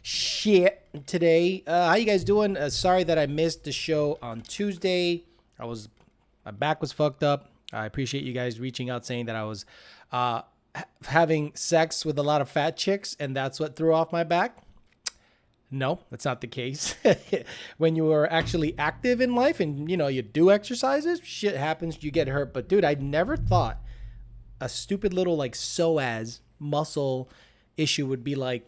Shit today. How you guys doing? Sorry that I missed the show on Tuesday. My back was fucked up. I appreciate you guys reaching out saying that I was having sex with a lot of fat chicks and that's what threw off my back. No, that's not the case. When you are actually active in life and you do exercises, shit happens, you get hurt. But dude, I never thought a stupid little like psoas muscle issue would be like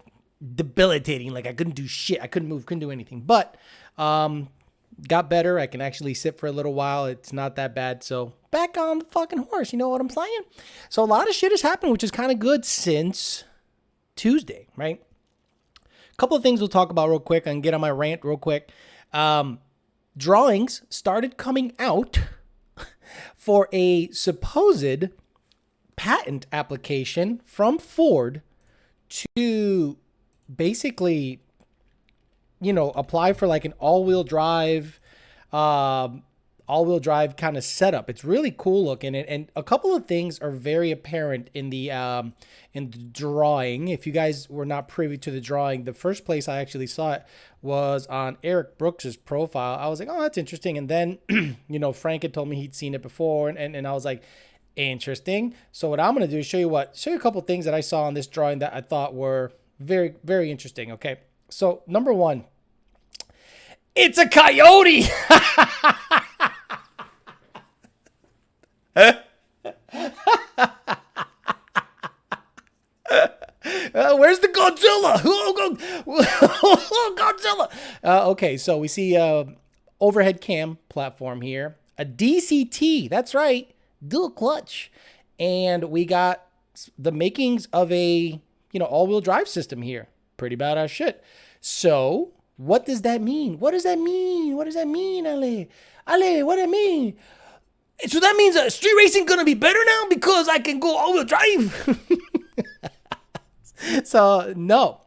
debilitating. Like I couldn't do shit. I couldn't move, couldn't do anything. But got better. I can actually sit for a little while. It's not that bad. So back on the fucking horse. You know what I'm saying? So a lot of shit has happened, which is kind of good since Tuesday, right? A couple of things we'll talk about real quick and get on my rant real quick. Drawings started coming out for a supposed patent application from Ford to basically, apply for like an all-wheel drive kind of setup. It's really cool looking, and a couple of things are very apparent in the drawing. If you guys were not privy to the drawing, the first place I actually saw it was on Eric Brooks's profile. I was like, oh, that's interesting. And then, Frank had told me he'd seen it before, and I was like, interesting. So what I'm going to do is show you a couple of things that I saw on this drawing that I thought were very, very interesting. Okay. So number one, it's a coyote. Where's the Godzilla? Godzilla. Okay, so we see overhead cam platform here, a DCT. That's right, dual clutch, and we got the makings of a all-wheel drive system here. Pretty badass shit. So what does that mean? What does that mean? What does that mean, Ale? Ale, what does that mean? So that means street racing gonna be better now because I can go all-wheel drive. So no,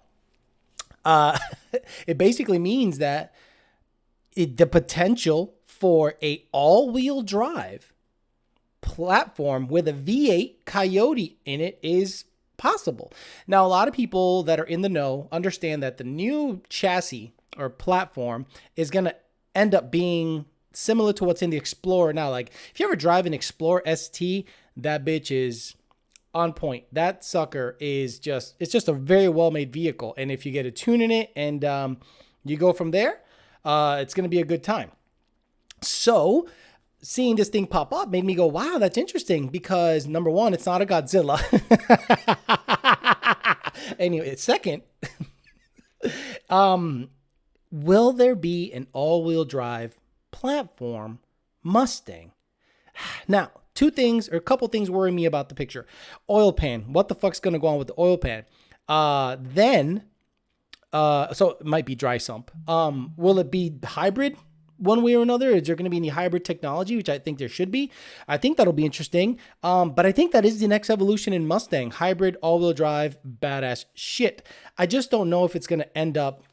it basically means that the potential for a all-wheel drive platform with a V8 Coyote in it is possible. Now, a lot of people that are in the know understand that the new chassis or platform is going to end up being similar to what's in the Explorer now. Like if you ever drive an Explorer ST, that bitch is on point. That sucker is it's just a very well-made vehicle. And if you get a tune in it and you go from there, it's going to be a good time. So seeing this thing pop up made me go, wow, that's interesting, because number one, it's not a Godzilla. Anyway, second, will there be an all-wheel drive platform Mustang? Now, a couple things worry me about the picture. Oil pan. What the fuck's going to go on with the oil pan? So it might be dry sump. Will it be hybrid one way or another? Is there going to be any hybrid technology, which I think there should be? I think that'll be interesting. But I think that is the next evolution in Mustang. Hybrid, all-wheel drive, badass shit. I just don't know if it's going to end up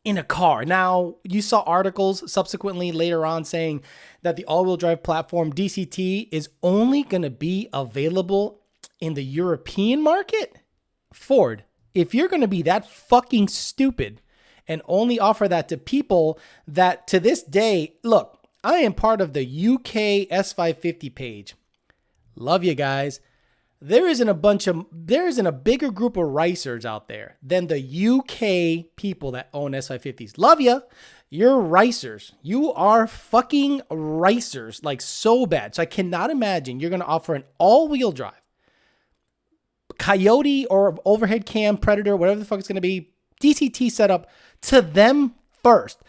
in a car. Now, you saw articles subsequently later on saying that the all-wheel drive platform DCT is only going to be available in the European market. Ford, if you're going to be that fucking stupid and only offer that to people that to this day, look, I am part of the UK S550 page. Love you guys. There isn't a bigger group of ricers out there than the UK people that own S550s. Love you. You're ricers. You are fucking ricers, like so bad. So I cannot imagine you're going to offer an all-wheel drive Coyote or overhead cam Predator, whatever the fuck it's going to be, DCT setup to them first.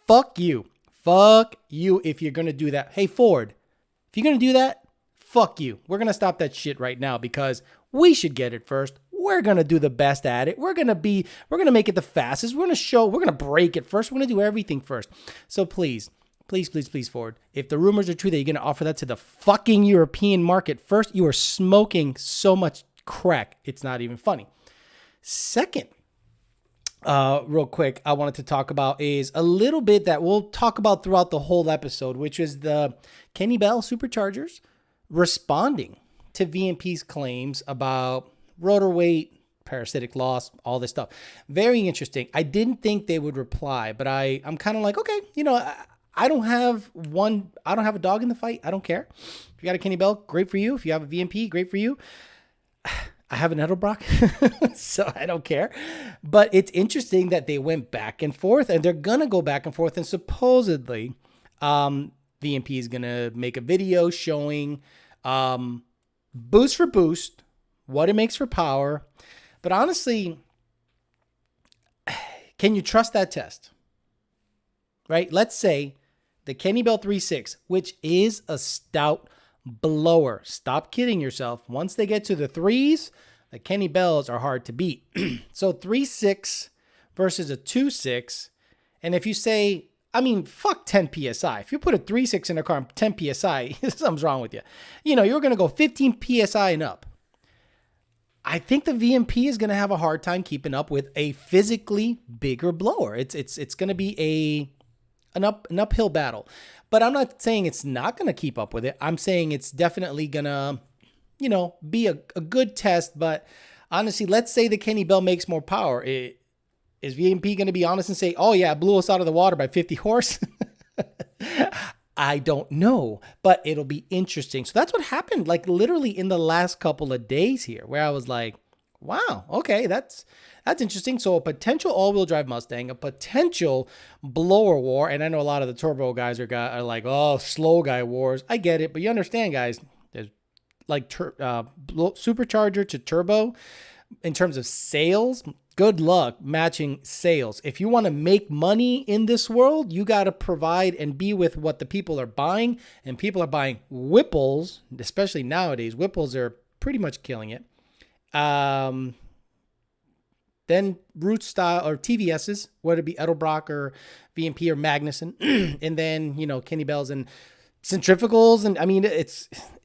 Fuck you. Fuck you if you're going to do that. Hey, Ford, if you're going to do that, fuck you. We're going to stop that shit right now because we should get it first. We're going to do the best at it. We're going to make it the fastest. We're going to break it first. We're going to do everything first. So please, Ford, if the rumors are true that you're going to offer that to the fucking European market first, you are smoking so much crack. It's not even funny. Second, real quick, I wanted to talk about is a little bit that we'll talk about throughout the whole episode, which is the Kenny Bell Superchargers responding to VMP's claims about rotor weight, parasitic loss, all this stuff. Very interesting. I didn't think they would reply, but I'm kind of like, okay, I don't have a dog in the fight. I don't care. If you got a Kenny Bell, great for you. If you have a VMP, great for you. I have an Edelbrock, so I don't care. But it's interesting that they went back and forth, and they're going to go back and forth. And supposedly, VMP is going to make a video showing boost for boost, what it makes for power. But honestly, can you trust that test? Right? Let's say the Kenny Bell 3.6, which is a stout blower. Stop kidding yourself. Once they get to the threes, the Kenny Bells are hard to beat. So 3.6 versus a 2.6. And if you say, fuck 10 PSI. If you put a 3.6 in a car, 10 PSI, something's wrong with you. You're going to go 15 PSI and up. I think the VMP is going to have a hard time keeping up with a physically bigger blower. It's going to be an uphill battle. But I'm not saying it's not going to keep up with it. I'm saying it's definitely going to, be a good test. But honestly, let's say the Kenny Bell makes more power. Is VMP going to be honest and say, oh yeah, it blew us out of the water by 50 horse? I don't know, but it'll be interesting. So that's what happened, like literally in the last couple of days here, where I was like, wow, okay, that's interesting. So a potential all-wheel drive Mustang, a potential blower war. And I know a lot of the turbo guys are like, oh, slow guy wars. I get it. But you understand, guys, there's like supercharger to turbo in terms of sales. Good luck matching sales. If you want to make money in this world, you got to provide and be with what the people are buying. And people are buying Whipples, especially nowadays. Whipples are pretty much killing it. Then root style or TVSs, whether it be Edelbrock or VMP or Magnuson, and then, Kenny Bells and centrifugals. And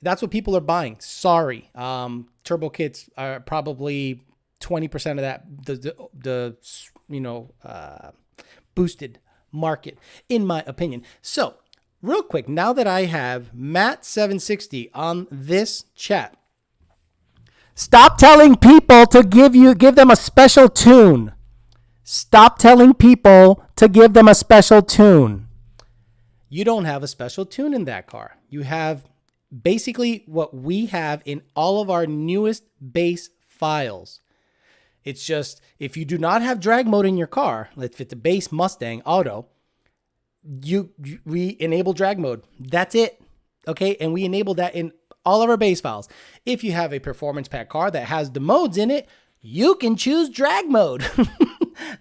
that's what people are buying. Sorry. Turbo kits are probably 20% of that, the boosted market, in my opinion. So real quick, now that I have Matt 760 on this chat, stop telling people to give them a special tune. Stop telling people to give them a special tune. You don't have a special tune in that car. You have basically what we have in all of our newest base files. It's just, if you do not have drag mode in your car, if it's a base Mustang auto, we enable drag mode. That's it. Okay. And we enable that in all of our base files. If you have a performance pack car that has the modes in it, you can choose drag mode.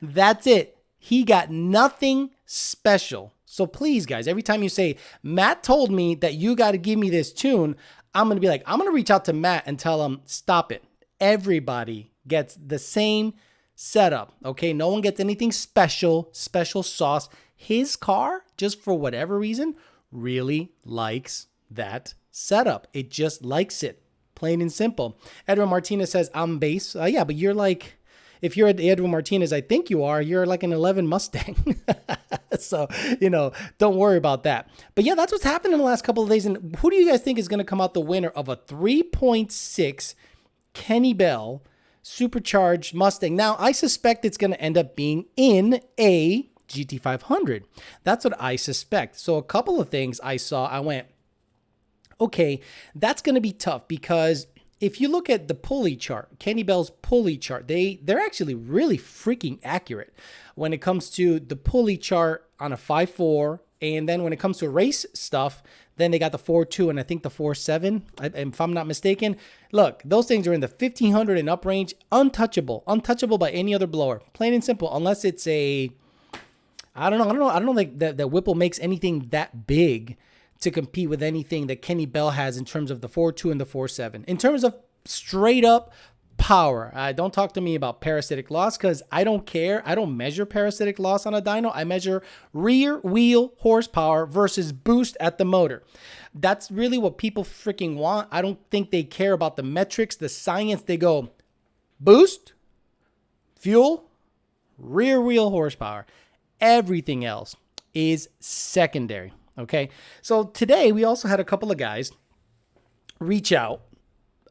That's it. He got nothing special. So please, guys, every time you say, Matt told me that you got to give me this tune, I'm going to be like, I'm going to reach out to Matt and tell him, stop it. Everybody gets the same setup. Okay. No one gets anything special sauce. His car, just for whatever reason, really likes that setup. It just likes it. Plain and simple. Edwin Martinez says, I'm base. Yeah, but you're like, if you're at Edwin Martinez, I think you are, you're like an 11 Mustang. So, don't worry about that. But yeah, that's what's happened in the last couple of days. And who do you guys think is going to come out the winner of a 3.6 Kenny Bell supercharged Mustang? Now, I suspect it's going to end up being in a GT500. That's what I suspect. So a couple of things I saw, I went, okay, that's going to be tough, because if you look at the pulley chart, Kenny Bell's pulley chart, they're actually really freaking accurate when it comes to the pulley chart on a 5.4. And then when it comes to race stuff, then they got the 4.2 and I think the 4.7, if I'm not mistaken. Look, those things are in the 1500 and up range, untouchable by any other blower, plain and simple, unless it's a, I don't know like that Whipple makes anything that big to compete with anything that Kenny Bell has in terms of the 4.2 and the 4.7. In terms of straight up power, don't talk to me about parasitic loss, because I don't care. I don't measure parasitic loss on a dyno. I measure rear wheel horsepower versus boost at the motor. That's really what people freaking want. I don't think they care about the metrics, the science. They go boost, fuel, rear wheel horsepower. Everything else is secondary. Okay, so today we also had a couple of guys reach out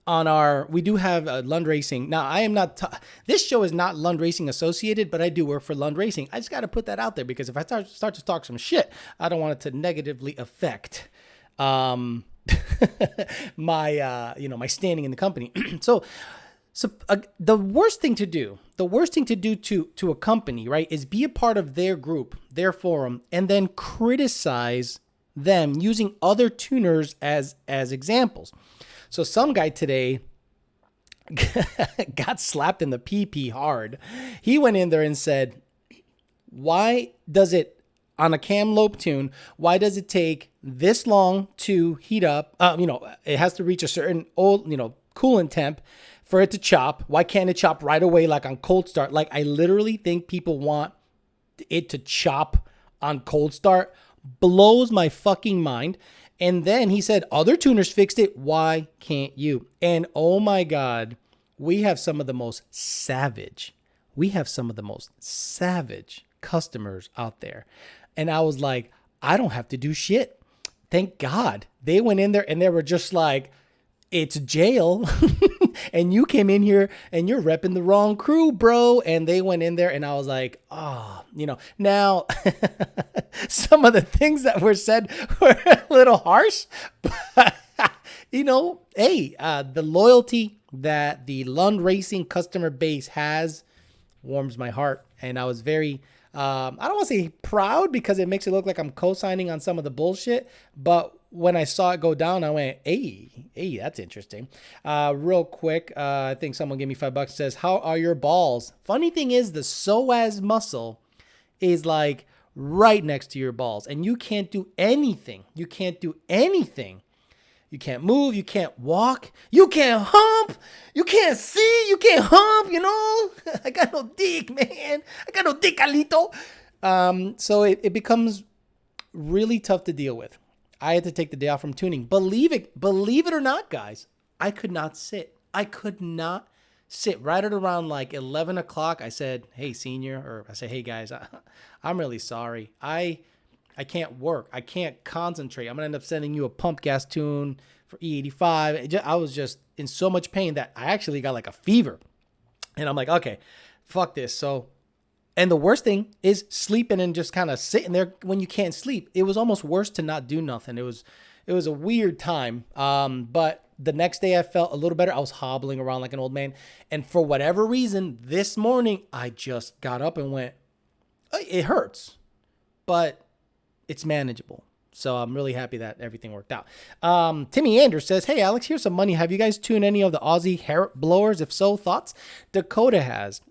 we do have Lund Racing. Now, I am not, this show is not Lund Racing associated, but I do work for Lund Racing. I just got to put that out there because if I start to talk some shit, I don't want it to negatively affect my my standing in the company. So the worst thing to do to a company, right, is be a part of their group, their forum, and then criticize them using other tuners as examples. So some guy today got slapped in the PP hard. He went in there and said, why does it, on a cam lobe tune, why does it take this long to heat up? It has to reach a certain coolant temp for it to chop. Why can't it chop right away like on cold start? Like, I literally think people want it to chop on cold start. Blows my fucking mind. And then he said, other tuners fixed it. Why can't you? And oh my God, we have some of the most savage customers out there. And I was like, I don't have to do shit. Thank God. They went in there and they were just like, it's jail. And you came in here and you're repping the wrong crew, bro. And they went in there and I was like, now some of the things that were said were a little harsh, but the loyalty that the Lund Racing customer base has warms my heart. And I was very, I don't want to say proud because it makes it look like I'm co-signing on some of the bullshit, but when I saw it go down, I went, hey, that's interesting. Real quick, I think someone gave me $5, says, how are your balls? Funny thing is, the psoas muscle is like right next to your balls, and you can't do anything. You can't move. You can't walk. You can't hump. You can't see. You can't hump, I got no dick, man. I got no dick, Alito. So it becomes really tough to deal with. I had to take the day off from tuning. Believe it or not, guys, I could not sit. Right at around like 11 o'clock. I said, hey, senior, or I said, hey, guys, I'm really sorry. I can't work. I can't concentrate. I'm going to end up sending you a pump gas tune for E85. I was just in so much pain that I actually got like a fever. And I'm like, okay, fuck this. So, and the worst thing is sleeping and just kind of sitting there when you can't sleep. It was almost worse to not do nothing. It was a weird time. But the next day I felt a little better. I was hobbling around like an old man. And for whatever reason, this morning, I just got up and went, it hurts, but it's manageable. So I'm really happy that everything worked out. Timmy Anders says, hey, Alex, here's some money. Have you guys tuned any of the Aussie Harrop blowers? If so, thoughts? Dakota has.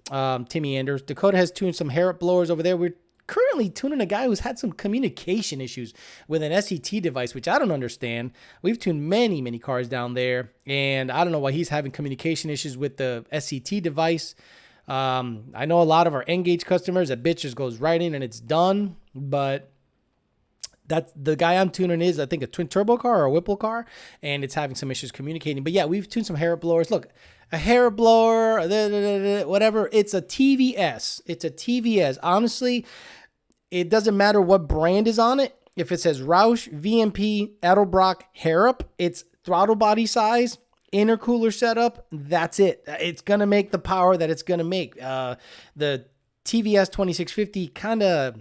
Timmy Anders. Dakota has tuned some Harrop blowers over there. We're currently tuning a guy who's had some communication issues with an SET device, which I don't understand. We've tuned many, many cars down there, and I don't know why he's having communication issues with the SET device. I know a lot of our Engage customers, that bitch just goes right in and it's done, but that's the guy I'm tuning is, I think, a twin turbo car or a Whipple car, and it's having some issues communicating. But yeah, we've tuned some Harrop blowers. Look, a Harrop blower, whatever. It's a TVS. Honestly, it doesn't matter what brand is on it. If it says Roush, VMP, Edelbrock, Harrop, it's throttle body size, intercooler setup. That's it. It's going to make the power that it's going to make. The TVS 2650 kind of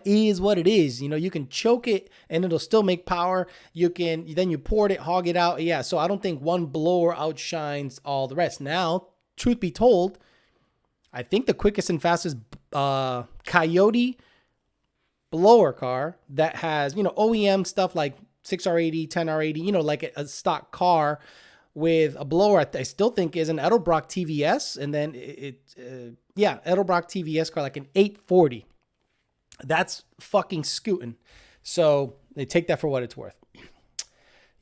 is what it is. You can choke it and it'll still make power. Then you port it, hog it out. Yeah. So I don't think one blower outshines all the rest. Now, truth be told, I think the quickest and fastest Coyote blower car that has, OEM stuff like 6R80, 10R80, like a stock car with a blower, I still think is an Edelbrock TVS. And then Edelbrock TVS car, like an 840. That's fucking scooting. So they take that for what it's worth.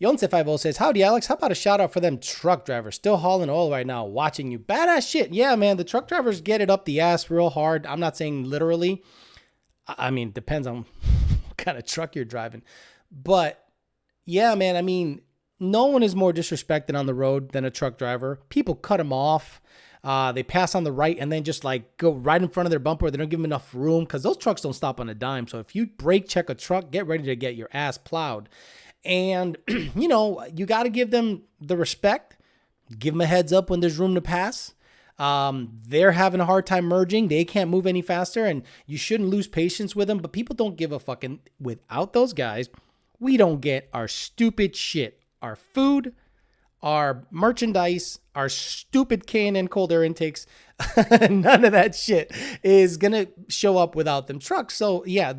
Yonce50 says, howdy, Alex. How about a shout out for them truck drivers still hauling oil right now, watching you? Badass shit. Yeah, man. The truck drivers get it up the ass real hard. I'm not saying literally. I mean, depends on what kind of truck you're driving. But yeah, man. I mean, no one is more disrespected on the road than a truck driver. People cut them off. They pass on the right and then just like go right in front of their bumper. They don't give them enough room because those trucks don't stop on a dime. So if you brake check a truck, get ready to get your ass plowed. And, you got to give them the respect Give them a heads up when there's room to pass. They're having a hard time merging. They can't move any faster, and you shouldn't lose patience with them. But people don't give a fucking. Without those guys, we don't get our stupid shit, our food, our merchandise, our stupid K&N cold air intakes. None of that shit is gonna show up without them trucks. So yeah,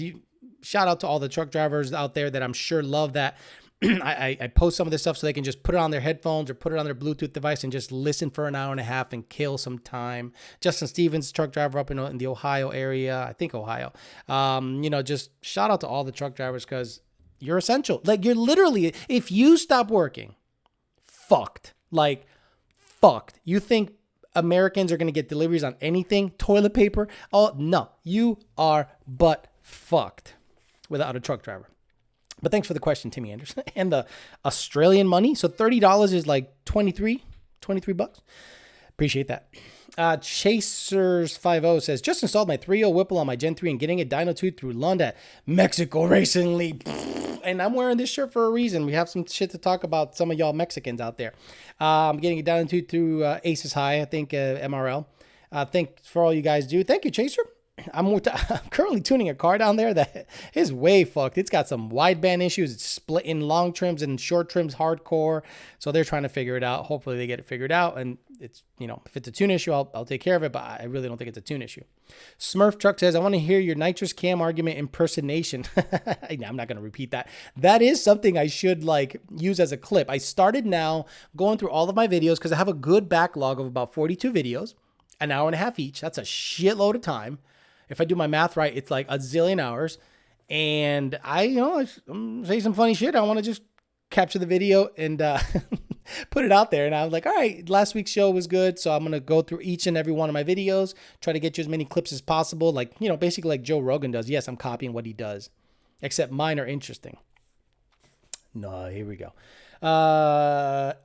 shout out to all the truck drivers out there that I'm sure love that. I post some of this stuff so they can just put it on their headphones or put it on their Bluetooth device and just listen for an hour and a half and kill some time. Justin Stevens, truck driver up in the Ohio area, I think Ohio. Just shout out to all the truck drivers because you're essential. Like, you're literally, if you stop working, fucked. Like, fucked. You think Americans are going to get deliveries on anything? Toilet paper? Oh, no. You are but fucked without a truck driver. But thanks for the question, Timmy Anderson. And the Australian money. So $30 is like 23 bucks. Appreciate that. Chasers50 says, just installed my 3.0 Whipple on my Gen 3 and getting a dyno tube through Lund at Mexico Racing League. And I'm wearing this shirt for a reason. We have some shit to talk about, some of y'all Mexicans out there. I'm getting a dyno tube through Aces High, I think, MRL. Thanks for all you guys do. Thank you, Chaser. I'm currently tuning a car down there that is way fucked. It's got some wideband issues. It's split in long trims and short trims hardcore. So they're trying to figure it out. Hopefully they get it figured out. And it's, if it's a tune issue, I'll take care of it. But I really don't think it's a tune issue. Smurf Truck says, I want to hear your nitrous cam argument impersonation. I'm not going to repeat that. That is something I should use as a clip. I started now going through all of my videos because I have a good backlog of about 42 videos, an hour and a half each. That's a shitload of time. If I do my math right, it's like a zillion hours. And I say some funny shit. I want to just capture the video and put it out there. And I was like, all right, last week's show was good. So I'm going to go through each and every one of my videos, try to get you as many clips as possible. Basically like Joe Rogan does. Yes, I'm copying what he does, except mine are interesting. No, here we go.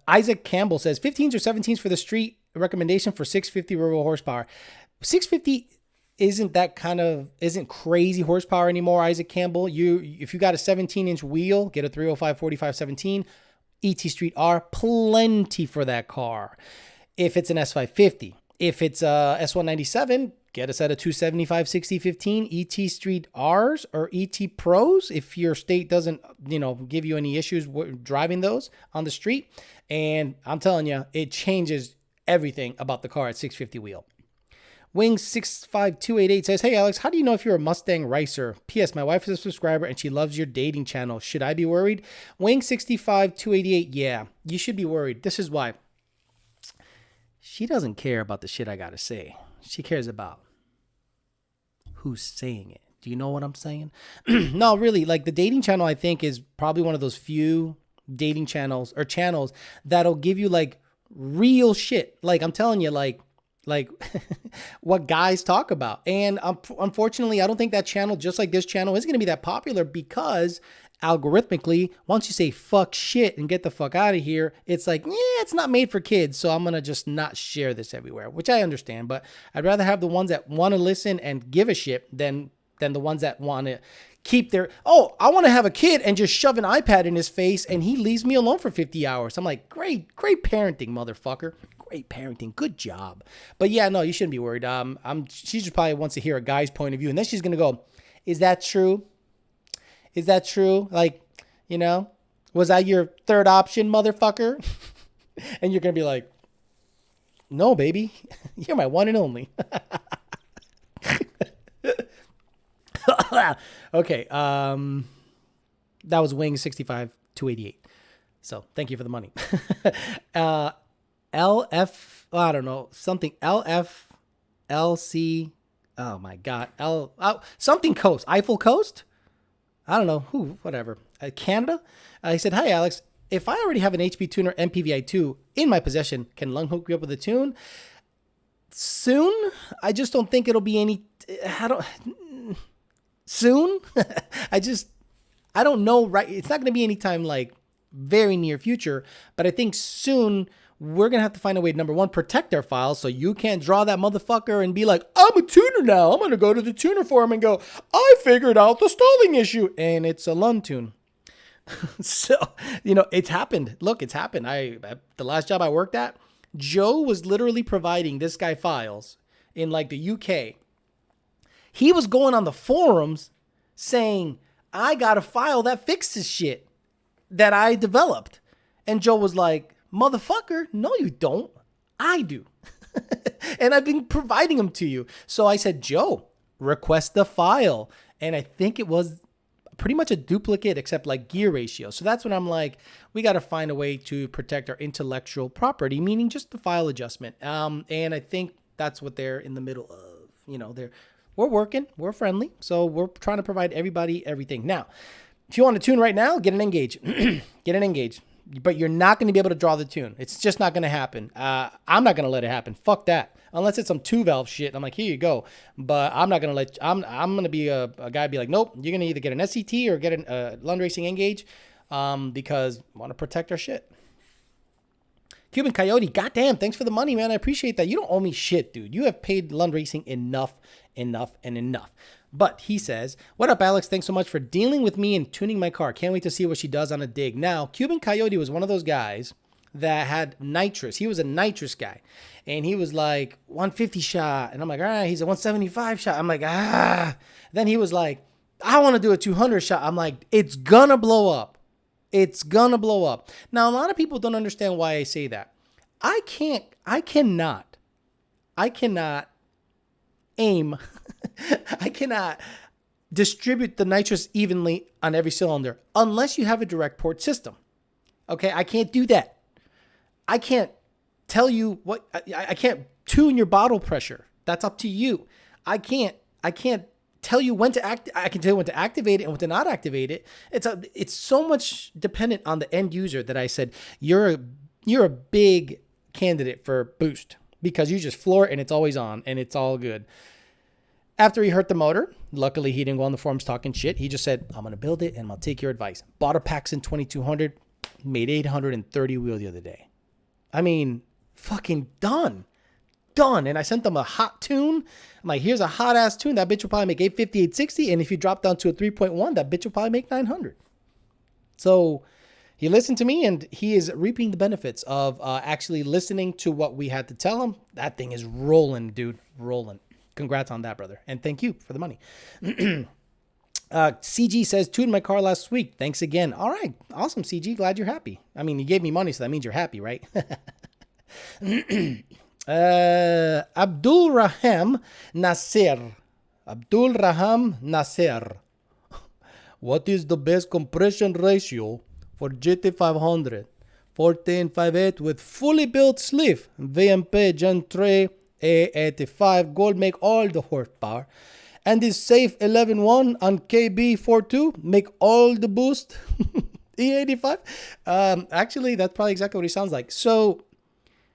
Isaac Campbell says 15s or 17s for the street recommendation for 650 real horsepower. 650 isn't crazy horsepower anymore, Isaac Campbell. If you got a 17-inch wheel, get a 305 45 17 ET Street R, plenty for that car. If it's an S550, if it's a S197, get a set of 275 60 15 ET Street Rs or ET Pros if your state doesn't, give you any issues driving those on the street. And I'm telling you, it changes everything about the car at 650 wheel. Wings65288 says, hey, Alex, how do you know if you're a Mustang racer? P.S. My wife is a subscriber and she loves your dating channel. Should I be worried? Wings65288, yeah, you should be worried. This is why. She doesn't care about the shit I got to say. She cares about who's saying it. Do you know what I'm saying? No, really, the dating channel, I think, is probably one of those few dating channels or channels that'll give you, real shit. I'm telling you, what guys talk about. And unfortunately, I don't think that channel, just like this channel, is going to be that popular because algorithmically, once you say fuck shit and get the fuck out of here, it's it's not made for kids. So I'm going to just not share this everywhere, which I understand. But I'd rather have the ones that want to listen and give a shit than the ones that want to keep I want to have a kid and just shove an iPad in his face and he leaves me alone for 50 hours. I'm like, great parenting, motherfucker. Great parenting. Good job. But yeah, no, you shouldn't be worried. She just probably wants to hear a guy's point of view. And then she's going to go, is that true? Is that true? Was I your third option, motherfucker? And you're going to be like, no, baby, you're my one and only. Okay. That was Wing 65288. So thank you for the money. LF, I don't know, something LFLC. Oh my God. Something Coast, Eiffel Coast. I don't know who, whatever. Canada. He said, hi, Alex. If I already have an HP tuner MPVI 2 in my possession, can Lung hook you up with a tune? Soon. I just don't think it'll be any, soon. I don't know. Right. It's not going to be anytime very near future, but I think soon we're going to have to find a way to, number one, protect our files so you can't draw that motherfucker and be like, I'm a tuner now. I'm going to go to the tuner forum and go, I figured out the stalling issue. And it's a Lund tune. So, it's happened. Look, it's happened. The last job I worked at, Joe was literally providing this guy files in like the UK. He was going on the forums saying, I got a file that fixes shit that I developed. And Joe was like, motherfucker, no, you don't. I do. And I've been providing them to you. So I said, Joe, request the file. And I think it was pretty much a duplicate except like gear ratio. So that's when I'm like, we got to find a way to protect our intellectual property, meaning just the file adjustment. And I think that's what they're in the middle of. You know, we're working, we're friendly. So we're trying to provide everybody everything. Now, if you want to tune right now, get an Engage. Get an Engage. But you're not going to be able to draw the tune. It's just not going to happen. I'm not going to let it happen. Fuck that. Unless it's some 2-valve shit. I'm like, here you go. But I'm not going to I'm going to be a guy be like, nope, you're going to either get an SCT or get a Lund Racing Engage because I want to protect our shit. Cuban Coyote, goddamn, thanks for the money, man. I appreciate that. You don't owe me shit, dude. You have paid Lund Racing enough. But he says, what up, Alex? Thanks so much for dealing with me and tuning my car. Can't wait to see what she does on a dig. Now, Cuban Coyote was one of those guys that had nitrous. He was a nitrous guy. And he was like, 150 shot. And I'm like, all right, he's a 175 shot. I'm like, Then he was like, I want to do a 200 shot. I'm like, it's going to blow up. It's going to blow up. Now, a lot of people don't understand why I say that. I cannot aim. I cannot distribute the nitrous evenly on every cylinder unless you have a direct port system. Okay, I can't do that. I can't tell you what, I can't tune your bottle pressure. That's up to you. I can't tell you when to I can tell you when to activate it and when to not activate it. It's so much dependent on the end user that I said, you're a big candidate for boost because you just floor it and it's always on and it's all good. After he hurt the motor, luckily he didn't go on the forums talking shit. He just said, I'm going to build it and I'll take your advice. Bought a Paxson 2200, made 830 wheel the other day. I mean, fucking done. And I sent them a hot tune. I'm like, here's a hot ass tune. That bitch will probably make 850, 860. And if you drop down to a 3.1, that bitch will probably make 900. So he listened to me and he is reaping the benefits of actually listening to what we had to tell him. That thing is rolling, dude. Rolling. Congrats on that, brother. And thank you for the money. CG says, tuned my car last week. Thanks again. All right. Awesome, CG. Glad you're happy. I mean, you gave me money, so that means you're happy, right? Abdul Raham Nasser. What is the best compression ratio for GT500? 14.58 with fully built sleeve. VMP Gen 3 A85 gold make all the horsepower. And is safe 11.1 on KB42 make all the boost. E85. Actually, that's probably exactly what he sounds like. So,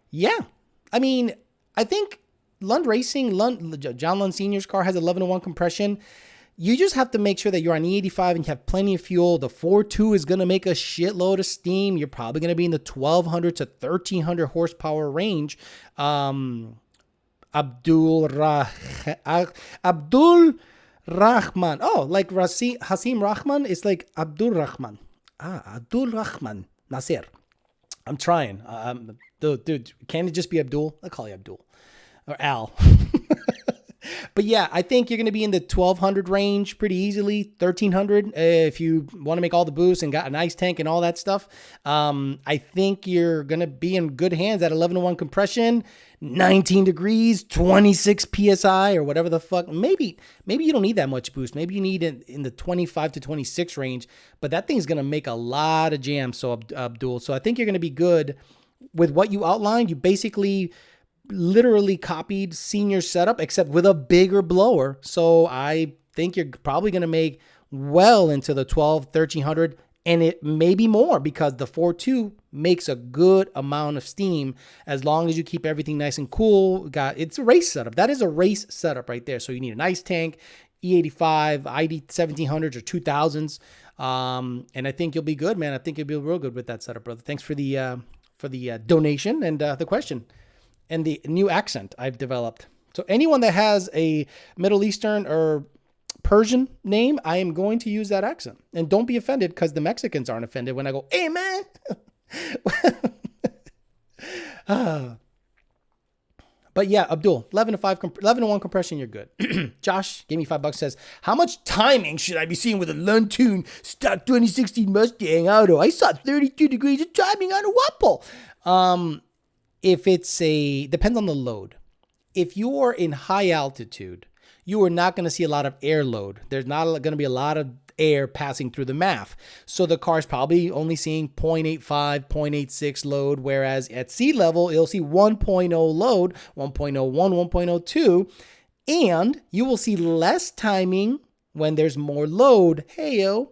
yeah. I mean, I think Lund Racing, John Lund Sr.'s car has 11.1 compression. You just have to make sure that you're on E85 and you have plenty of fuel. The 4.2 is going to make a shitload of steam. You're probably going to be in the 1,200 to 1,300 horsepower range. Abdul Rahman. Oh, like Hasim Rahman is like Abdul Rahman. Abdul Rahman Nasir. I'm trying. Dude, can it just be Abdul? I'll call you Abdul or Al. But yeah, I think you're going to be in the 1,200 range pretty easily, 1,300 if you want to make all the boosts and got an ice tank and all that stuff. I think you're going to be in good hands at 11.1 compression, 19 degrees, 26 PSI or whatever the fuck. Maybe you don't need that much boost. Maybe you need it in the 25 to 26 range, but that thing's going to make a lot of jams. So Abdul, so I think you're going to be good with what you outlined. You basically literally copied Senior's setup except with a bigger blower. So I think you're probably going to make well into the 1,300 and it may be more because the 4.2 makes a good amount of steam as long as you keep everything nice and cool. It's a race setup. That is a race setup right there. So you need an ice tank, E85, ID 1700s or 2000s. And I think you'll be good, man. I think you'll be real good with that setup, brother. Thanks for the donation and the question. And the new accent I've developed. So anyone that has a Middle Eastern or Persian name, I am going to use that accent. And don't be offended because the Mexicans aren't offended when I go, hey, man. But yeah, Abdul, 11 to 1 compression, you're good. Josh gave me $5, says, how much timing should I be seeing with a Luntune stock 2016 Mustang Auto? I saw 32 degrees of timing on a Wapple. Depends on the load. If you're in high altitude, you are not going to see a lot of air load. There's not going to be a lot of air passing through the MAF. So the car's probably only seeing 0.85, 0.86 load, whereas at sea level, it'll see 1.0 load, 1.01, 1.02, and you will see less timing when there's more load, heyo,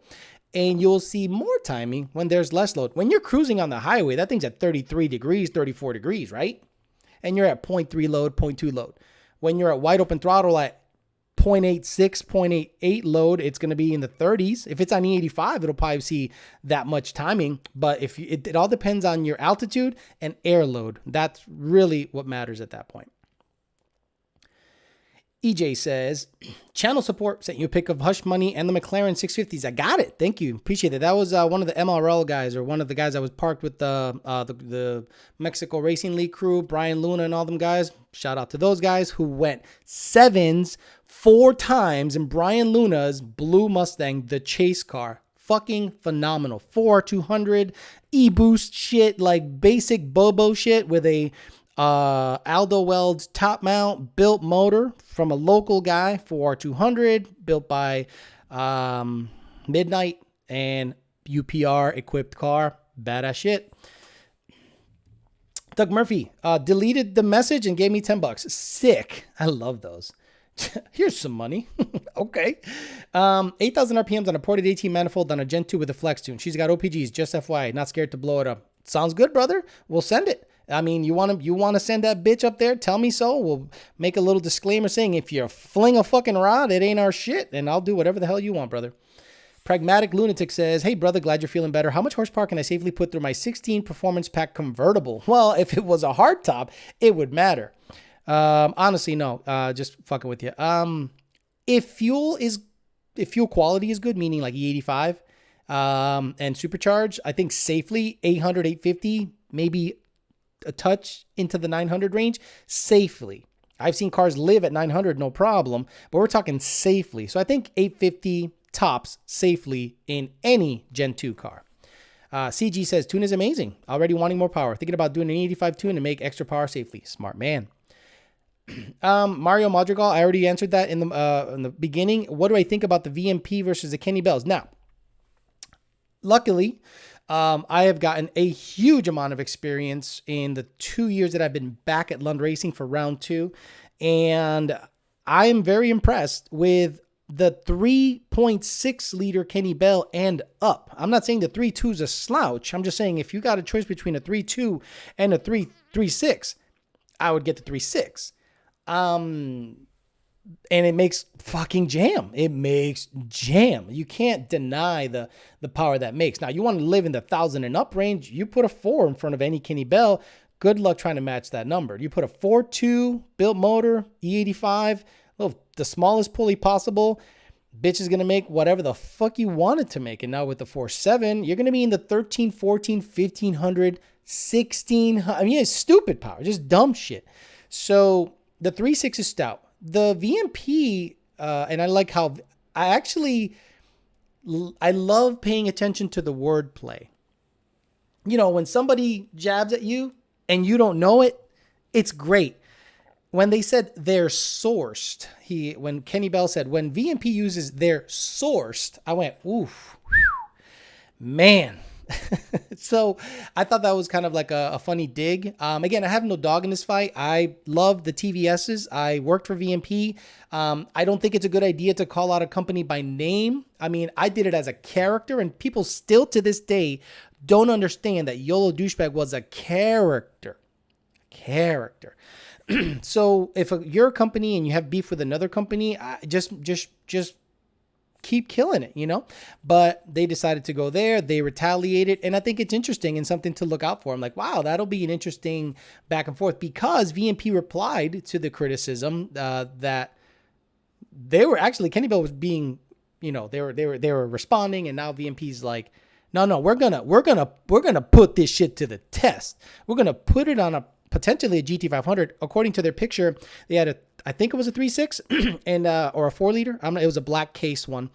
and you'll see more timing when there's less load. When you're cruising on the highway, that thing's at 33 degrees, 34 degrees, right? And you're at 0.3 load, 0.2 load. When you're at wide open throttle at 0.86, 0.88 load, it's going to be in the 30s. If it's on E85, it'll probably see that much timing. But if it all depends on your altitude and air load. That's really what matters at that point. EJ says, channel support sent you a pic of Hush Money and the McLaren 650s. I got it. Thank you. Appreciate it. That was one of the MRL guys, or one of the guys that was parked with the Mexico Racing League crew, Brian Luna and all them guys. Shout out to those guys who went 7s 4 times in Brian Luna's blue Mustang, the chase car. Fucking phenomenal. 4R200 e-boost shit, like basic Bobo shit with a Aldo Weld's top mount built motor from a local guy, 4R200, built by Midnight, and UPR equipped car. Badass shit. Doug Murphy deleted the message and gave me $10. Sick. I love those. Here's some money. Okay. 8,000 RPMs on a ported 18 manifold on a Gen 2 with a flex tune. She's got OPGs, just FYI, not scared to blow it up. Sounds good, brother. We'll send it. I mean, you want to send that bitch up there? Tell me so. We'll make a little disclaimer saying if you fling a fucking rod, it ain't our shit, and I'll do whatever the hell you want, brother. Pragmatic Lunatic says, hey, brother, glad you're feeling better. How much horsepower can I safely put through my 16 Performance Pack convertible? Well, if it was a hardtop, it would matter. Honestly, no. Just fucking with you. If fuel quality is good, meaning like E85 and supercharged, I think safely 800, 850, maybe a touch into the 900 range, safely. I've seen cars live at 900, no problem, but we're talking safely. So I think 850 tops safely in any Gen 2 car. CG says, tune is amazing. Already wanting more power. Thinking about doing an 85 tune to make extra power safely. Smart man. Mario Madrigal, I already answered that in the beginning. What do I think about the VMP versus the Kenny Bells? Now, luckily, I have gotten a huge amount of experience in the 2 years that I've been back at Lund Racing for round 2. And I am very impressed with the 3.6 liter Kenny Bell and up. I'm not saying the 3.2 is a slouch. I'm just saying if you got a choice between a 3.2 and a 3.6, I would get the 3.6. And it makes fucking jam. It makes jam. You can't deny the power that makes. Now, you want to live in the 1,000 and up range, you put a 4 in front of any Kenny Bell, good luck trying to match that number. You put a 4.2 built motor, E85, the smallest pulley possible, bitch is going to make whatever the fuck you want it to make. And now with the 4.7, you're going to be in the 13, 14, 1,500, 1,600. I mean, it's stupid power, just dumb shit. So the 3.6 is stout. The VMP, and I like how I love paying attention to the wordplay. You know, when somebody jabs at you and you don't know it, it's great. When they said they're sourced, when Kenny Bell said, when VMP uses they're sourced, I went, oof, man. So I thought that was kind of like a funny dig. Again, I have no dog in this fight. I love the TVSs. I worked for VMP. I don't think it's a good idea to call out a company by name. I mean, I did it as a character, and people still to this day don't understand that YOLO Douchebag was a character. So if you're a company and you have beef with another company, just keep killing it, you know? But they decided to go there. They retaliated. And I think it's interesting and something to look out for. I'm like, wow, that'll be an interesting back and forth, because VMP replied to the criticism that they were actually, Kenny Bell was being, you know, they were responding, and now VMP's like, no, we're gonna put this shit to the test. We're gonna put it on potentially a GT500. According to their picture, they had I think it was a 3.6 and or a 4-liter. It was a black case one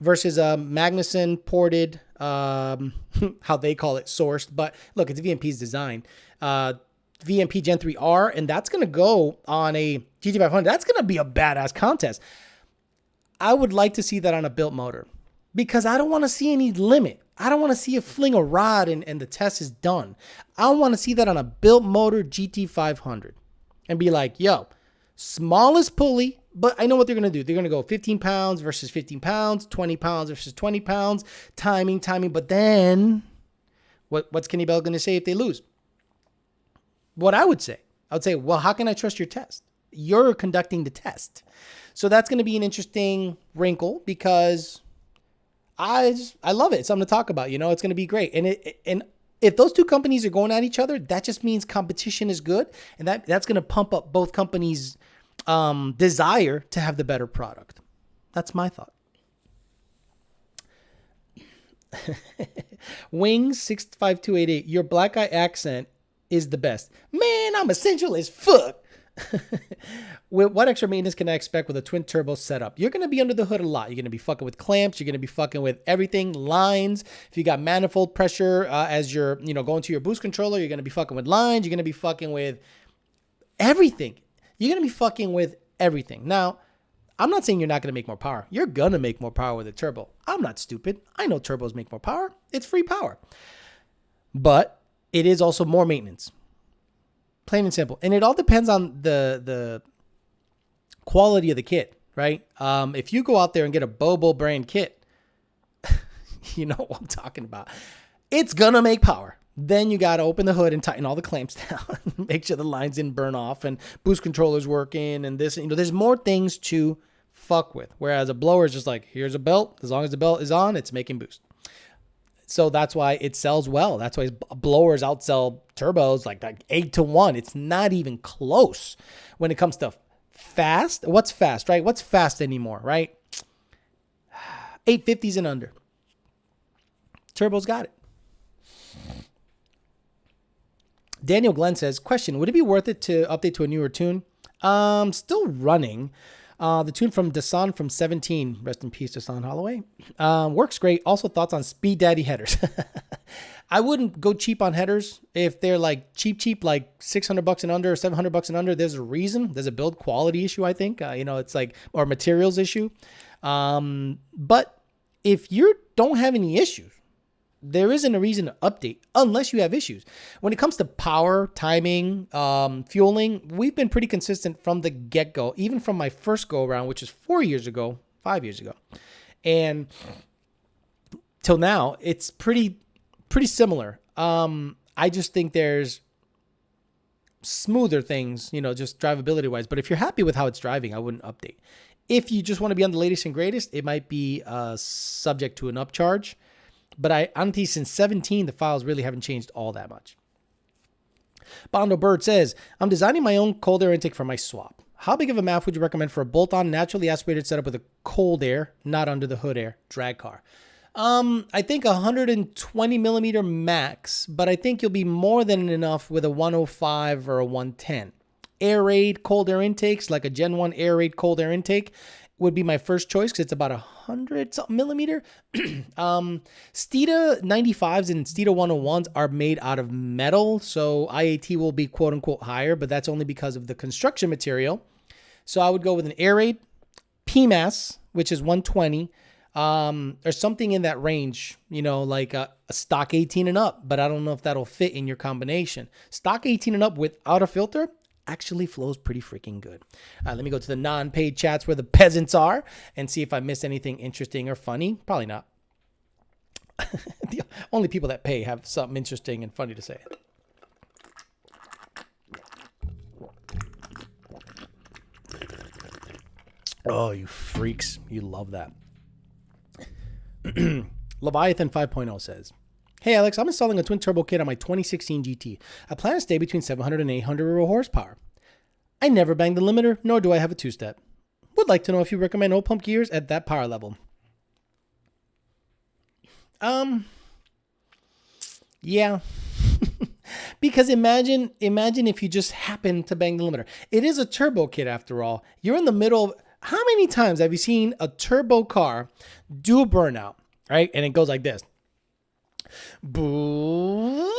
versus a Magnuson ported, how they call it, sourced. But look, it's VMP's design. VMP Gen 3R, and that's going to go on a GT500. That's going to be a badass contest. I would like to see that on a built motor because I don't want to see any limit. I don't want to see it fling a rod and the test is done. I want to see that on a built motor GT500 and be like, yo, smallest pulley, but I know what they're going to do. They're going to go 15 pounds versus 15 pounds, 20 pounds versus 20 pounds, timing. But then what's Kenny Bell going to say if they lose? What I would say, well, how can I trust your test? You're conducting the test. So that's going to be an interesting wrinkle because I love it. It's something to talk about. It's going to be great. And if those two companies are going at each other, that just means competition is good. And that's going to pump up both companies' desire to have the better product. That's my thought. Wings 65288. Your black eye accent is the best. Man, I'm essential as fuck. What extra maintenance can I expect with a twin turbo setup? You're going to be under the hood a lot. You're going to be fucking with clamps. You're going to be fucking with everything, lines. If you got manifold pressure as you're, going to your boost controller, you're going to be fucking with lines. You're going to be fucking with everything. You're going to be fucking with everything. Now, I'm not saying you're not going to make more power. You're going to make more power with a turbo. I'm not stupid. I know turbos make more power. It's free power. But it is also more maintenance. Plain and simple. And it all depends on the quality of the kit, right? If you go out there and get a Bobo brand kit, you know what I'm talking about. It's going to make power. Then you got to open the hood and tighten all the clamps down. Make sure the lines didn't burn off and boost controller's working and this. There's more things to fuck with. Whereas a blower is just like, here's a belt. As long as the belt is on, it's making boost. So that's why it sells well. That's why blowers outsell turbos like 8-1. It's not even close when it comes to fast. What's fast, right? What's fast anymore, right? 850s and under. Turbo's got it. Daniel Glenn says, question, would it be worth it to update to a newer tune? Still running. The tune from Dasan from 17, rest in peace, Dasan Holloway, works great. Also thoughts on Speed Daddy headers. I wouldn't go cheap on headers. If they're like cheap, like $600 and under or $700 and under, there's a reason. There's a build quality issue, I think, it's like, or materials issue. But if you don't have any issues, there isn't a reason to update unless you have issues. When it comes to power, timing, fueling, we've been pretty consistent from the get-go, even from my first go-around, which is 5 years ago. And till now, it's pretty similar. I just think there's smoother things, just drivability-wise. But if you're happy with how it's driving, I wouldn't update. If you just want to be on the latest and greatest, it might be subject to an upcharge. But honestly, since 17, the files really haven't changed all that much. Bondo Bird says, I'm designing my own cold air intake for my swap. How big of a MAF would you recommend for a bolt-on naturally aspirated setup with a cold air, not under the hood air, drag car? I think 120 millimeter max, but I think you'll be more than enough with a 105 or a 110. Air raid cold air intakes, like a Gen 1 air raid cold air intake, would be my first choice because it's about 100 something millimeter. Steeda 95s and Steeda 101s are made out of metal, so IAT will be quote unquote higher, but that's only because of the construction material. So I would go with an air raid PMAS, which is 120, or something in that range, like a stock 18 and up, but I don't know if that'll fit in your combination. Stock 18 and up without a filter actually flows pretty freaking good. Let me go to the non-paid chats where the peasants are and see if I missed anything interesting or funny. Probably not. The only people that pay have something interesting and funny to say. Oh, you freaks. You love that. Leviathan 5.0 says, hey, Alex, I'm installing a twin turbo kit on my 2016 GT. I plan to stay between 700 and 800 horsepower. I never banged the limiter, nor do I have a two-step. Would like to know if you recommend oil pump gears at that power level. Yeah. Because imagine if you just happen to bang the limiter. It is a turbo kit after all. You're in the middle of, how many times have you seen a turbo car do a burnout, right? And it goes like this. Boo.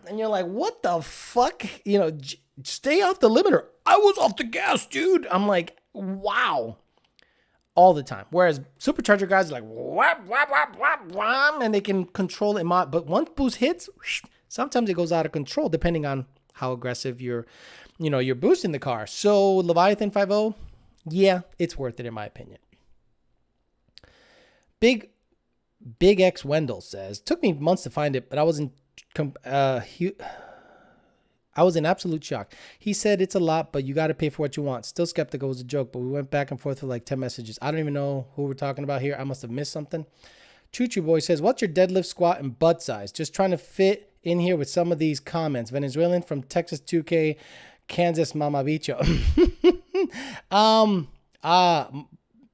And you're like, what the fuck? You know, stay off the limiter. I was off the gas, dude. I'm like, wow. All the time. Whereas supercharger guys are like, whap, whap, whap, whap, wham, and they can control it. But once boost hits, sometimes it goes out of control depending on how aggressive you're boosting the car. So Leviathan 5.0, yeah, it's worth it in my opinion. Big X Wendell says, took me months to find it, but I was in absolute shock. He said it's a lot, but you got to pay for what you want. Still skeptical, was a joke, but we went back and forth for like 10 messages. I don't even know who we're talking about here. I must have missed something. Choo Choo Boy says, what's your deadlift, squat, and butt size? Just trying to fit in here with some of these comments. Venezuelan from Texas 2K, Kansas Mamabicho.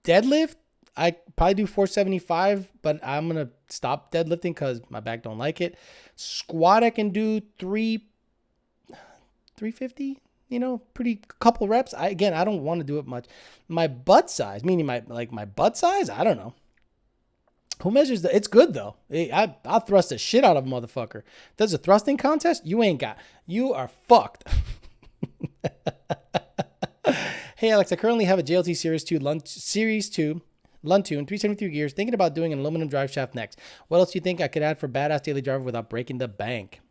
Deadlift, I probably do 475, but I'm going to stop deadlifting because my back don't like it. Squat, I can do 350, pretty couple reps. I don't want to do it much. My butt size, meaning my butt size, I don't know. Who measures that? It's good though. I'll thrust the shit out of a motherfucker. There's a thrusting contest? You are fucked. Hey Alex, I currently have a JLT Series 2 Luntune, 373 gears, thinking about doing an aluminum drive shaft next. What else do you think I could add for badass daily driver without breaking the bank?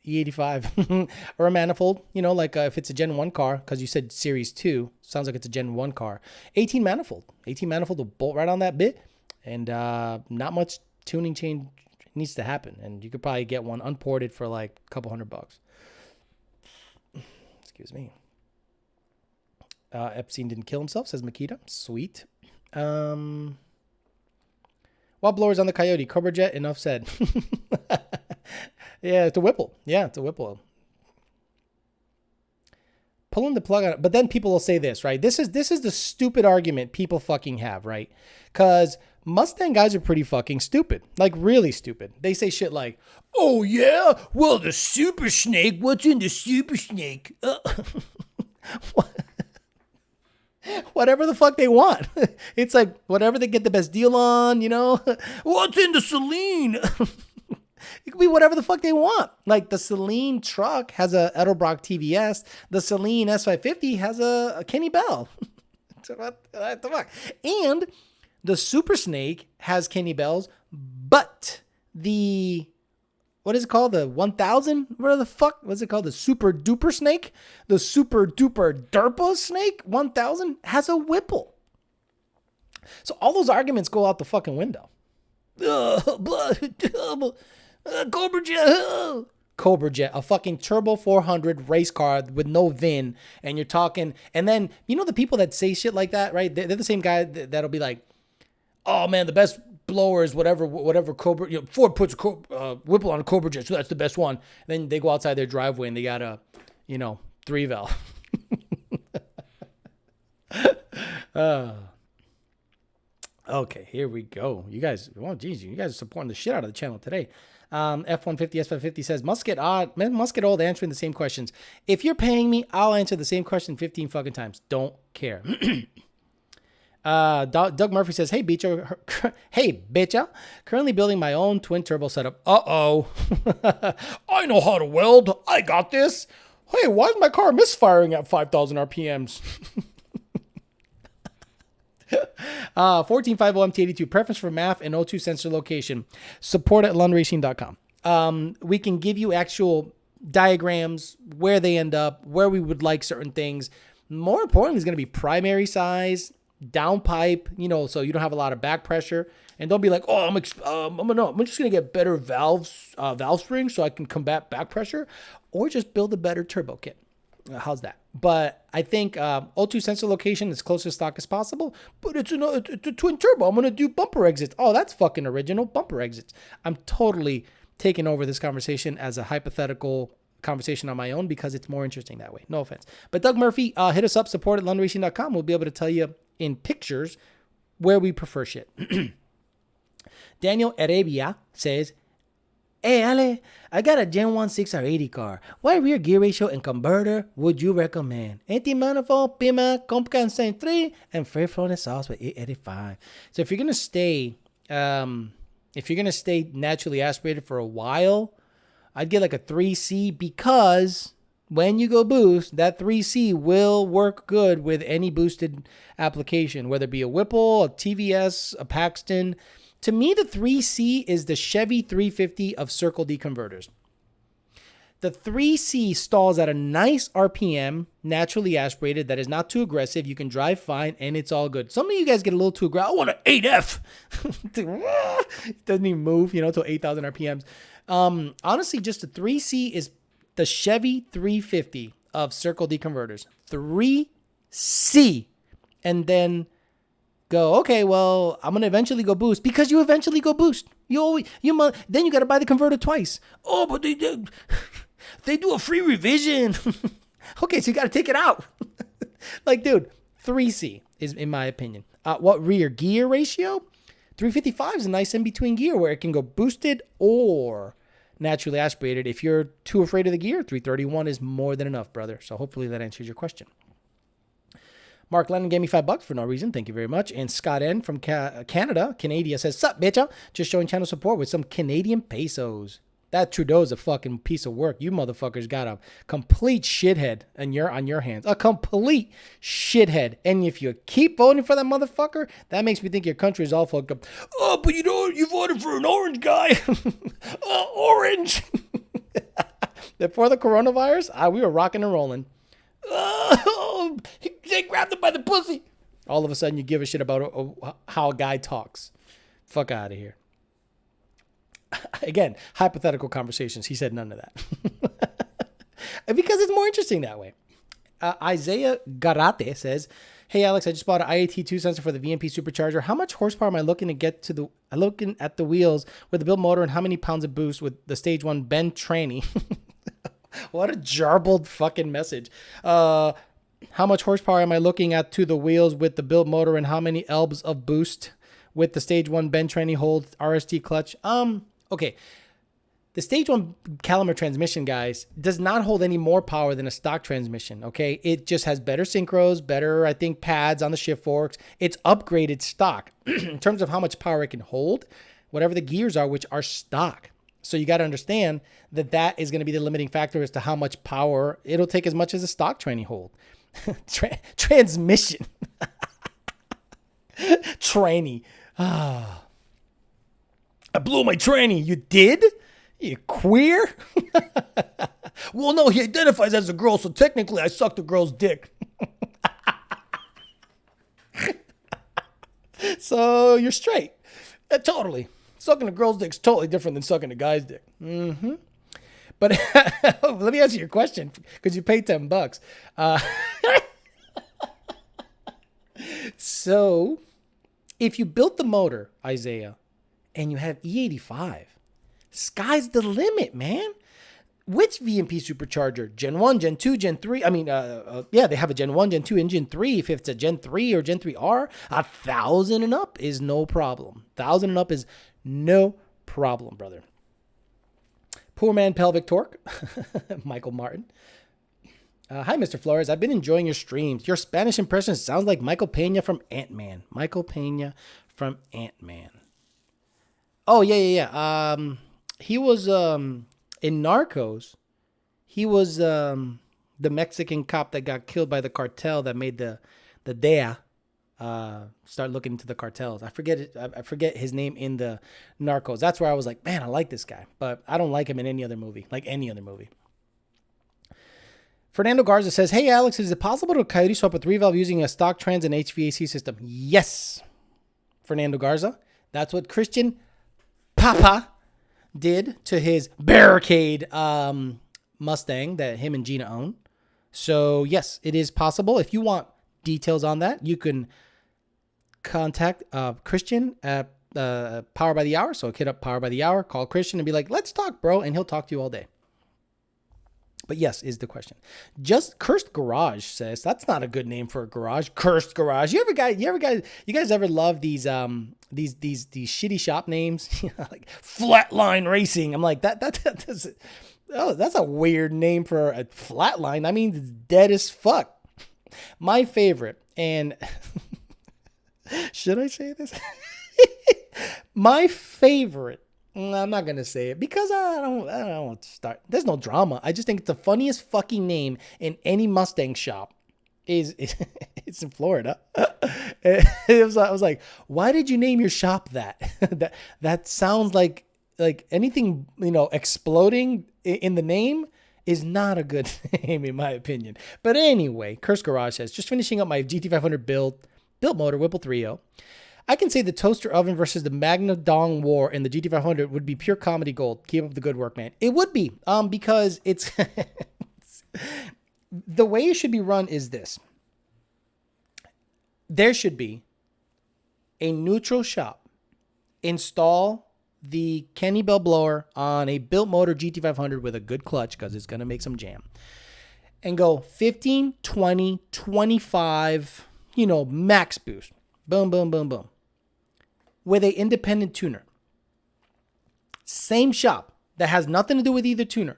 E85 or a manifold, if it's a Gen 1 car, because you said Series 2, sounds like it's a Gen 1 car. 18 manifold will bolt right on that bit, and not much tuning change needs to happen, and you could probably get one unported for like a couple $100. Excuse me. Epstein didn't kill himself, says Makita. Sweet. While blowers on the Coyote, Cobra Jet, enough said. Yeah, it's a Whipple. Pulling the plug on it. But then people will say this, right? This is the stupid argument people fucking have, right? Because Mustang guys are pretty fucking stupid. Like, really stupid. They say shit like, oh, yeah? Well, the Super Snake, what's in the Super Snake? What? Whatever the fuck they want. It's like whatever they get the best deal on, What's in the Celine? It could be whatever the fuck they want. Like the Celine truck has a Edelbrock TVS. The Celine S550 has a Kenny Bell. What the fuck? And the Super Snake has Kenny Bells, but the, what is it called? The 1000? What the fuck? What's it called? The Super Duper Snake? The Super Duper Derpa Snake 1000 has a Whipple. So all those arguments go out the fucking window. Cobra Jet, a fucking turbo 400 race car with no VIN, and you're talking, and then, the people that say shit like that, right? They're the same guy that'll be like, oh man, the best blower is whatever Cobra, Ford puts a Whipple on a Cobra Jet, so that's the best one. And then they go outside their driveway and they got a, 3-valve. Okay, here we go. You guys, you guys are supporting the shit out of the channel today. F-150, S-550 says, must get old answering the same questions. If you're paying me, I'll answer the same question 15 fucking times. Don't care. Doug Murphy says, hey, bitcha. Currently building my own twin turbo setup. Uh-oh. I know how to weld. I got this. Hey, why is my car misfiring at 5,000 RPMs? 1450 MT82, preference for MAF and O2 sensor location. Support at lunracing.com. We can give you actual diagrams, where they end up, where we would like certain things. More importantly, is going to be primary size, downpipe, so you don't have a lot of back pressure. And don't be like, oh, I'm just going to get better valve springs so I can combat back pressure, or just build a better turbo kit. How's that? But I think O2 sensor location is close to stock as possible, but it's a twin turbo. I'm going to do bumper exits. Oh, that's fucking original, bumper exits. I'm totally taking over this conversation as a hypothetical conversation on my own because it's more interesting that way. No offense. But Doug Murphy, hit us up, support at lunracing.com. We'll be able to tell you in pictures where we prefer shit. Daniel Arabia says, hey, Ale, I got a Gen 1 6R80 car. What rear gear ratio and converter would you recommend? Anti-manifold, Pima, Comp 3, and free flow exhaust with 885. So if you're gonna stay naturally aspirated for a while, I'd get like a 3C, because when you go boost, that 3C will work good with any boosted application, whether it be a Whipple, a TVS, a Paxton. To me, the 3C is the Chevy 350 of Circle D converters. The 3C stalls at a nice RPM, naturally aspirated, that is not too aggressive. You can drive fine, and it's all good. Some of you guys get a little too aggressive. I want an 8F. It doesn't even move, till 8,000 RPMs. Honestly, just the 3C is the Chevy 350 of Circle D converters. 3C. And then go, okay, well, I'm going to eventually go boost, because you eventually go boost. Then you got to buy the converter twice. Oh, but they do a free revision. Okay, so you got to take it out. Like, dude, 3C is, in my opinion. What rear gear ratio? 355 is a nice in-between gear where it can go boosted or naturally aspirated. If you're too afraid of the gear, 331 is more than enough, brother. So hopefully that answers your question. Mark Lennon gave me $5 for no reason. Thank you very much. And Scott N from Canada says, sup, bitcha? Just showing channel support with some Canadian pesos. That Trudeau's a fucking piece of work. You motherfuckers got a complete shithead on your hands. A complete shithead. And if you keep voting for that motherfucker, that makes me think your country is all fucked up. Oh, but you voted for an orange guy. Orange. Before the coronavirus, we were rocking and rolling. Oh, they grabbed him by the pussy. All of a sudden, you give a shit about how a guy talks. Fuck out of here. Again, hypothetical conversations. He said none of that. Because it's more interesting that way. Isaiah Garate says, hey, Alex, I just bought an IAT2 sensor for the VMP supercharger. How much horsepower am I looking to get to looking at the wheels with the built motor, and how many pounds of boost with the stage 1 Ben tranny? What a jarbled fucking message. How much horsepower am I looking at to the wheels with the built motor, and how many elbs of boost with the stage 1 Ben tranny holds RST clutch? Okay. The stage 1 Caliber transmission, guys, does not hold any more power than a stock transmission, okay? It just has better synchros, better, I think, pads on the shift forks. It's upgraded stock in terms of how much power it can hold, whatever the gears are, which are stock. So you got to understand that is going to be the limiting factor as to how much power it'll take, as much as a stock tranny hold. Transmission. Tranny. Ah. I blew my tranny. You did? You queer? Well, no, he identifies as a girl, so technically I sucked a girl's dick. So you're straight. Totally. Sucking a girl's dick is totally different than sucking a guy's dick. Mm-hmm. But let me answer your question, because you paid $10. So if you built the motor, Isaiah, and you have E85, sky's the limit, man. Which VMP supercharger? Gen 1, Gen 2, Gen 3? I mean, they have a Gen 1, Gen 2, and Gen 3. If it's a Gen 3 or Gen 3R, 1,000 and up is no problem. 1,000 and up is no problem, brother. Poor man pelvic torque. Michael Martin. Hi, Mr. Flores. I've been enjoying your streams. Your Spanish impression sounds like Michael Pena from Ant-Man. Michael Pena from Ant-Man. Oh, yeah. He was in Narcos. He was the Mexican cop that got killed by the cartel that made the DEA start looking into the cartels. I forget his name in the Narcos. That's where I was like, man, I like this guy. But I don't like him in any other movie, like any other movie. Fernando Garza says, hey, Alex, is it possible to Coyote swap a 3-valve using a stock trans and HVAC system? Yes, Fernando Garza. That's what Christian Papa did to his Barricade Mustang that him and Gina own. So, yes, it is possible. If you want details on that, you can contact Christian at Power by the Hour. So hit up Power by the Hour, call Christian and be like, let's talk, bro. And he'll talk to you all day. But yes, is the question. Just Cursed Garage says that's not a good name for a garage. Cursed Garage. You guys ever love these shitty shop names? Like Flatline Racing. I'm like that's a weird name for a flatline. I mean, it's dead as fuck. My favorite, and should I say this? My favorite. I'm not gonna say it because I don't want to start. There's no drama. I just think it's the funniest fucking name in any Mustang shop. It's in Florida. I was like, why did you name your shop that? that sounds like anything, exploding in the name is not a good name in my opinion. But anyway, Curse Garage says, just finishing up my GT500 built motor, Whipple 3.0. I can say the toaster oven versus the Magna Dong War in the GT500 would be pure comedy gold. Keep up the good work, man. It would be, because it's the way it should be run is this. There should be a neutral shop install the Kenny Bell blower on a built motor GT500 with a good clutch because it's going to make some jam, and go 15, 20, 25, max boost. Boom, boom, boom, boom. With an independent tuner. Same shop that has nothing to do with either tuner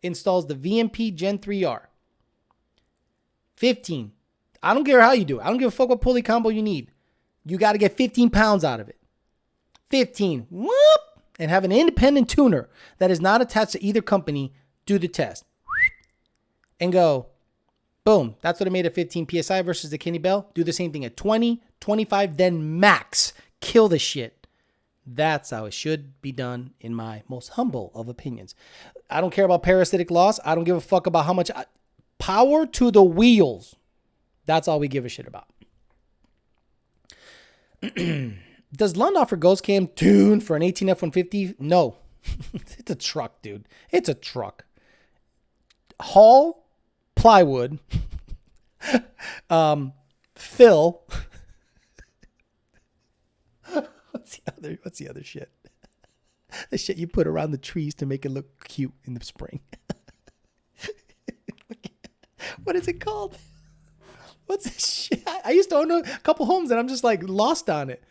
installs the VMP Gen 3R. 15. I don't care how you do it. I don't give a fuck what pulley combo you need. You got to get 15 pounds out of it. 15. Whoop! And have an independent tuner that is not attached to either company do the test. And go, boom. That's what I made at 15 PSI versus the Kenny Bell. Do the same thing at 20, 25, then max. Kill the shit. That's how it should be done in my most humble of opinions. I don't care about parasitic loss. I don't give a fuck about how much power to the wheels. That's all we give a shit about. Does Lund offer Ghost Cam tune for an 18 F-150? No. It's a truck, dude. It's a truck. Hull, plywood, fill. What's the other shit? The shit you put around the trees to make it look cute in the spring. What is it called? What's this shit? I used to own a couple homes and I'm just like lost on it.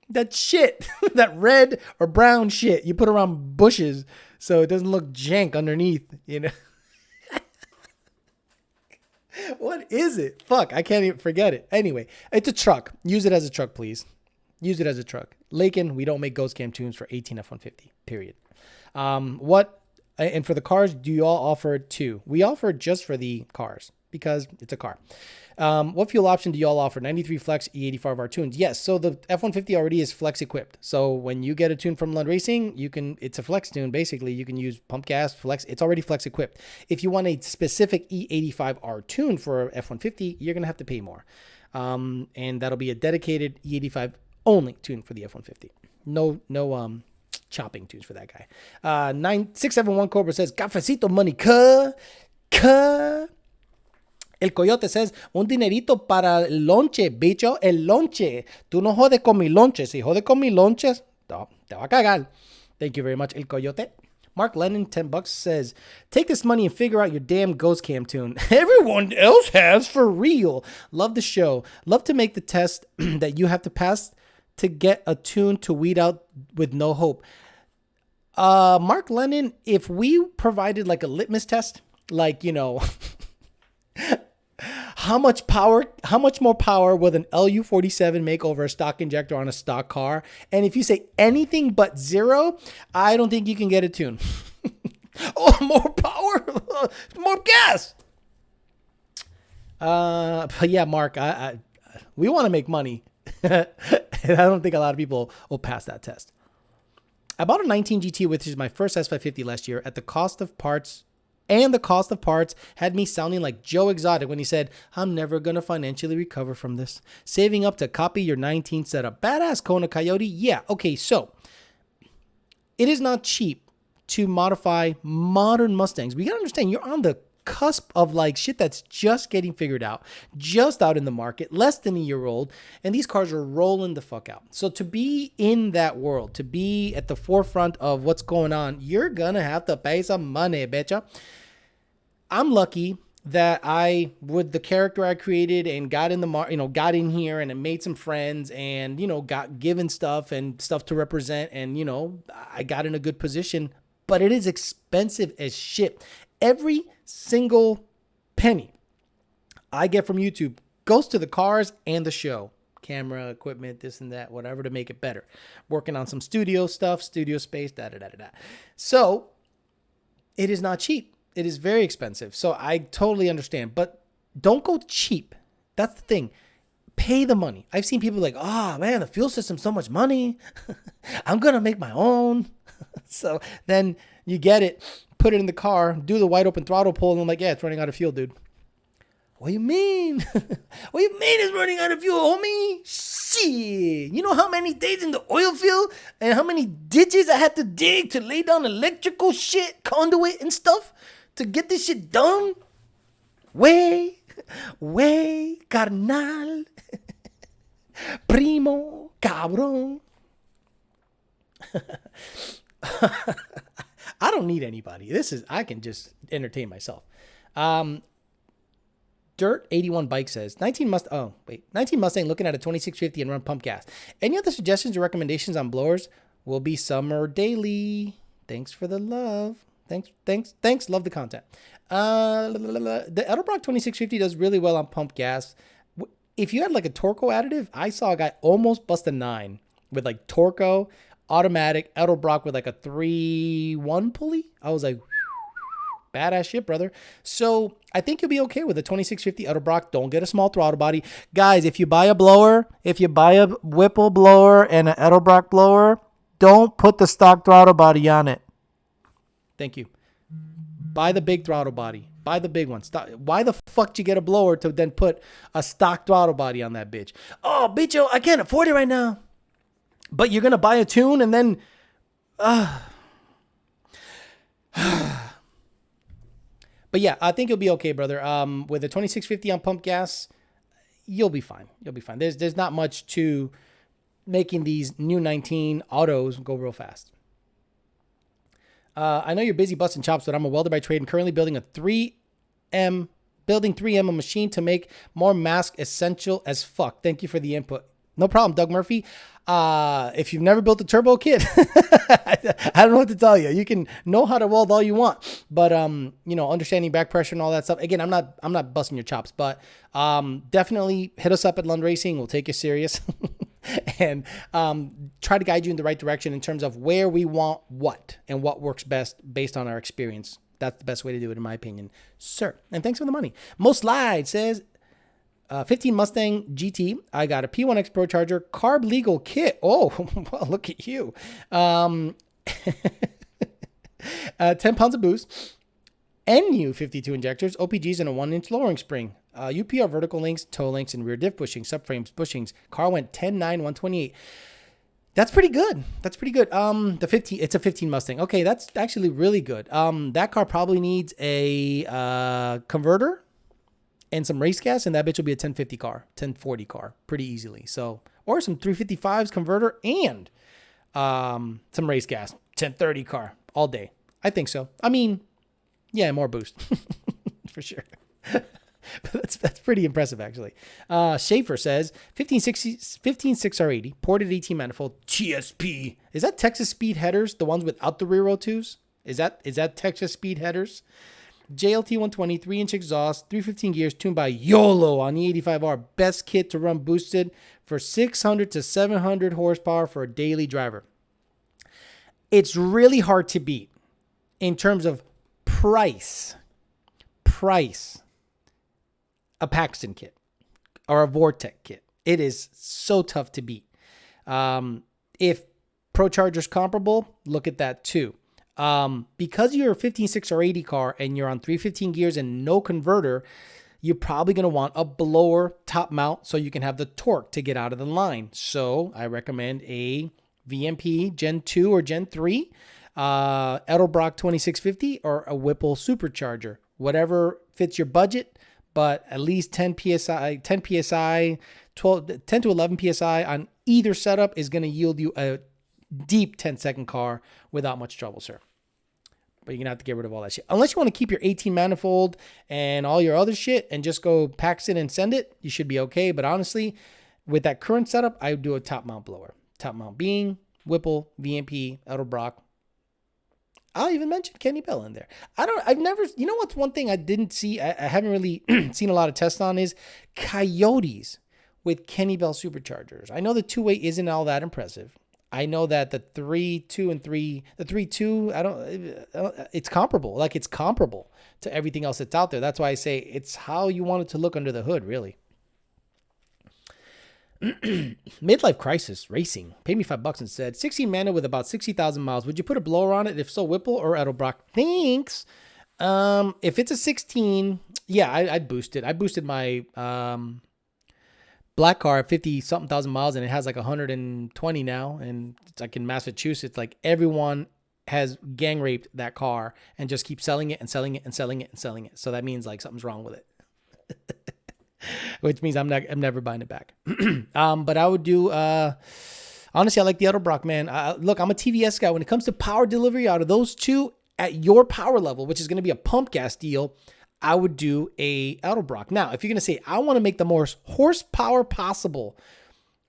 That shit, that red or brown shit you put around bushes so it doesn't look jank underneath, What is it? Fuck, I can't even forget it. Anyway, it's a truck. Use it as a truck, please. Use it as a truck. Lakin, we don't make Ghost Cam tunes for 18 F-150, period. And for the cars, do you all offer it too? We offer it just for the cars because it's a car. What fuel option do you all offer? 93 Flex E85R tunes. Yes, so the F-150 already is Flex equipped. So when you get a tune from Lund Racing, it's a Flex tune. Basically, you can use pump gas, Flex. It's already Flex equipped. If you want a specific E85R tune for F-150, you're going to have to pay more. And that'll be a dedicated E85 only tune for the F-150. No chopping tunes for that guy. 9671 Cobra says, Cafecito money, El Coyote says, un dinerito para el lonche, bicho, el lonche. Tú no jodes con mi lonche. Si jodes con mi lonches, no, te va a cagar. Thank you very much, El Coyote. Mark Lennon, $10 says, take this money and figure out your damn Ghost Cam tune. Everyone else has for real. Love the show. Love to make the test that you have to pass to get a tune to weed out with no hope. Mark Lennon, if we provided like a litmus test, like, how much more power will an LU-47 make over a stock injector on a stock car? And if you say anything but zero, I don't think you can get a tune. Oh, more power, more gas. But yeah, Mark, we want to make money. And I don't think a lot of people will pass that test. I bought a 19 GT, which is my first S550 last year, at the cost of parts. And the cost of parts had me sounding like Joe Exotic when he said, I'm never going to financially recover from this. Saving up to copy your 19 setup. Badass Kona Coyote. Yeah. Okay. So it is not cheap to modify modern Mustangs. We got to understand you're on the cusp of like shit that's just getting figured out, just out in the market, less than a year old. And these cars are rolling the fuck out. So to be in that world, to be at the forefront of what's going on, you're going to have to pay some money, betcha. I'm lucky that I, with the character I created and got in got in here and made some friends and, got given stuff and stuff to represent. And, I got in a good position, but it is expensive as shit. Every single penny I get from YouTube goes to the cars and the show. Camera, equipment, this and that, whatever, to make it better. Working on some studio stuff, studio space, da-da-da-da-da. So it is not cheap. It is very expensive. So I totally understand. But don't go cheap. That's the thing. Pay the money. I've seen people like, oh, man, the fuel system's so much money. I'm going to make my own. So then you get it, put it in the car, do the wide open throttle pull, and I'm like, yeah, it's running out of fuel, dude. What do you mean? What do you mean it's running out of fuel, homie? Shit. You know how many days in the oil field and how many ditches I had to dig to lay down electrical shit, conduit and stuff to get this shit done? Way, carnal. Primo, cabrón. I don't need anybody. I can just entertain myself. Dirt 81 Bike says 19 Mustang looking at a 2650 and run pump gas. Any other suggestions or recommendations on blowers? Will be summer daily. Thanks for the love. Thanks. Love the content. The Edelbrock 2650 does really well on pump gas. If you had like a Torco additive, I saw a guy almost bust a 9 with like Torco automatic Edelbrock with like a 3-1 pulley. I was like, badass shit, brother. So I think you'll be okay with a 2650 Edelbrock. Don't get a small throttle body. Guys, if you buy a blower, if you buy a Whipple blower and an Edelbrock blower, don't put the stock throttle body on it. Thank you. Buy the big throttle body. Buy the big one. Why the fuck did you get a blower to then put a stock throttle body on that bitch? Oh, bitch, yo, I can't afford it right now. But you're going to buy a tune and then... But yeah, I think you'll be okay, brother. With a 2650 on pump gas, you'll be fine. There's not much to making these new 19 autos go real fast. I know you're busy busting chops, but I'm a welder by trade and currently building 3M a machine to make more mask essential as fuck. Thank you for the input. No problem, Doug Murphy. If you've never built a turbo kit, I don't know what to tell you. You can know how to weld all you want, but understanding back pressure and all that stuff. Again, I'm not busting your chops, but definitely hit us up at Lund Racing. We'll take you serious and try to guide you in the right direction in terms of where we want what and what works best based on our experience. That's the best way to do it, in my opinion, sir. And thanks for the money. Most Lied says, 15 Mustang GT. I got a P1X Pro Charger carb legal kit. Oh, well, look at you. 10 pounds of boost. NU 52 injectors, OPGs, and a 1-inch lowering spring. UPR vertical links, toe links, and rear diff bushings, subframes, bushings. Car went 10.9, 128. That's pretty good. It's a 15 Mustang. Okay, that's actually really good. That car probably needs a converter and some race gas, and that bitch will be a 1050 car, 1040 car, pretty easily. So, or some 355s converter and some race gas, 1030 car all day. I think so. I mean, yeah, more boost for sure. But that's pretty impressive, actually. Schaefer says 15.6R80 ported 18 manifold TSP. Is that Texas Speed headers? The ones without the rear row twos? Is that Texas Speed headers? JLT 120, 3-inch exhaust, 315 gears, tuned by YOLO on the 85R. Best kit to run boosted for 600 to 700 horsepower for a daily driver. It's really hard to beat in terms of price. A Paxton kit or a Vortec kit. It is so tough to beat. If Pro Charger's comparable, look at that too. Because you're a 15.6R80 car and you're on 315 gears and no converter, you're probably going to want a blower top mount so you can have the torque to get out of the line. So I recommend a VMP Gen 2 or Gen 3, Edelbrock 2650 or a Whipple supercharger, whatever fits your budget, but at least 10 PSI, 10 to 11 PSI on either setup is going to yield you a deep 10-second car without much trouble, sir. But you're going to have to get rid of all that shit. Unless you want to keep your 18 manifold and all your other shit and just go pack it and send it, you should be okay. But honestly, with that current setup, I would do a top mount blower. Top mount being Whipple, VMP, Edelbrock. I'll even mention Kenny Bell in there. I've never, you know what's one thing I didn't see, I haven't really seen a lot of tests on is Coyotes with Kenny Bell superchargers. I know the two-way isn't all that impressive. I know that the 3.2, it's comparable. Like it's comparable to everything else that's out there. That's why I say it's how you want it to look under the hood, really. Midlife Crisis Racing paid me $5 and said 16 manual with about 60,000 miles. Would you put a blower on it? If so, Whipple or Edelbrock? Thanks. If it's a 16, yeah, I'd boost it. I boosted my black car at 50 something thousand miles, and it has like 120 now, and it's like in Massachusetts, like everyone has gang raped that car and just keep selling it and selling it and selling it and selling it. So that means like something's wrong with it. Which means I'm never buying it back. But I would do, honestly, I like the Edelbrock, man. Look, I'm a TVS guy. When it comes to power delivery out of those two at your power level, which is going to be a pump gas deal, I would do a Edelbrock. Now, if you're going to say, I want to make the most horsepower possible,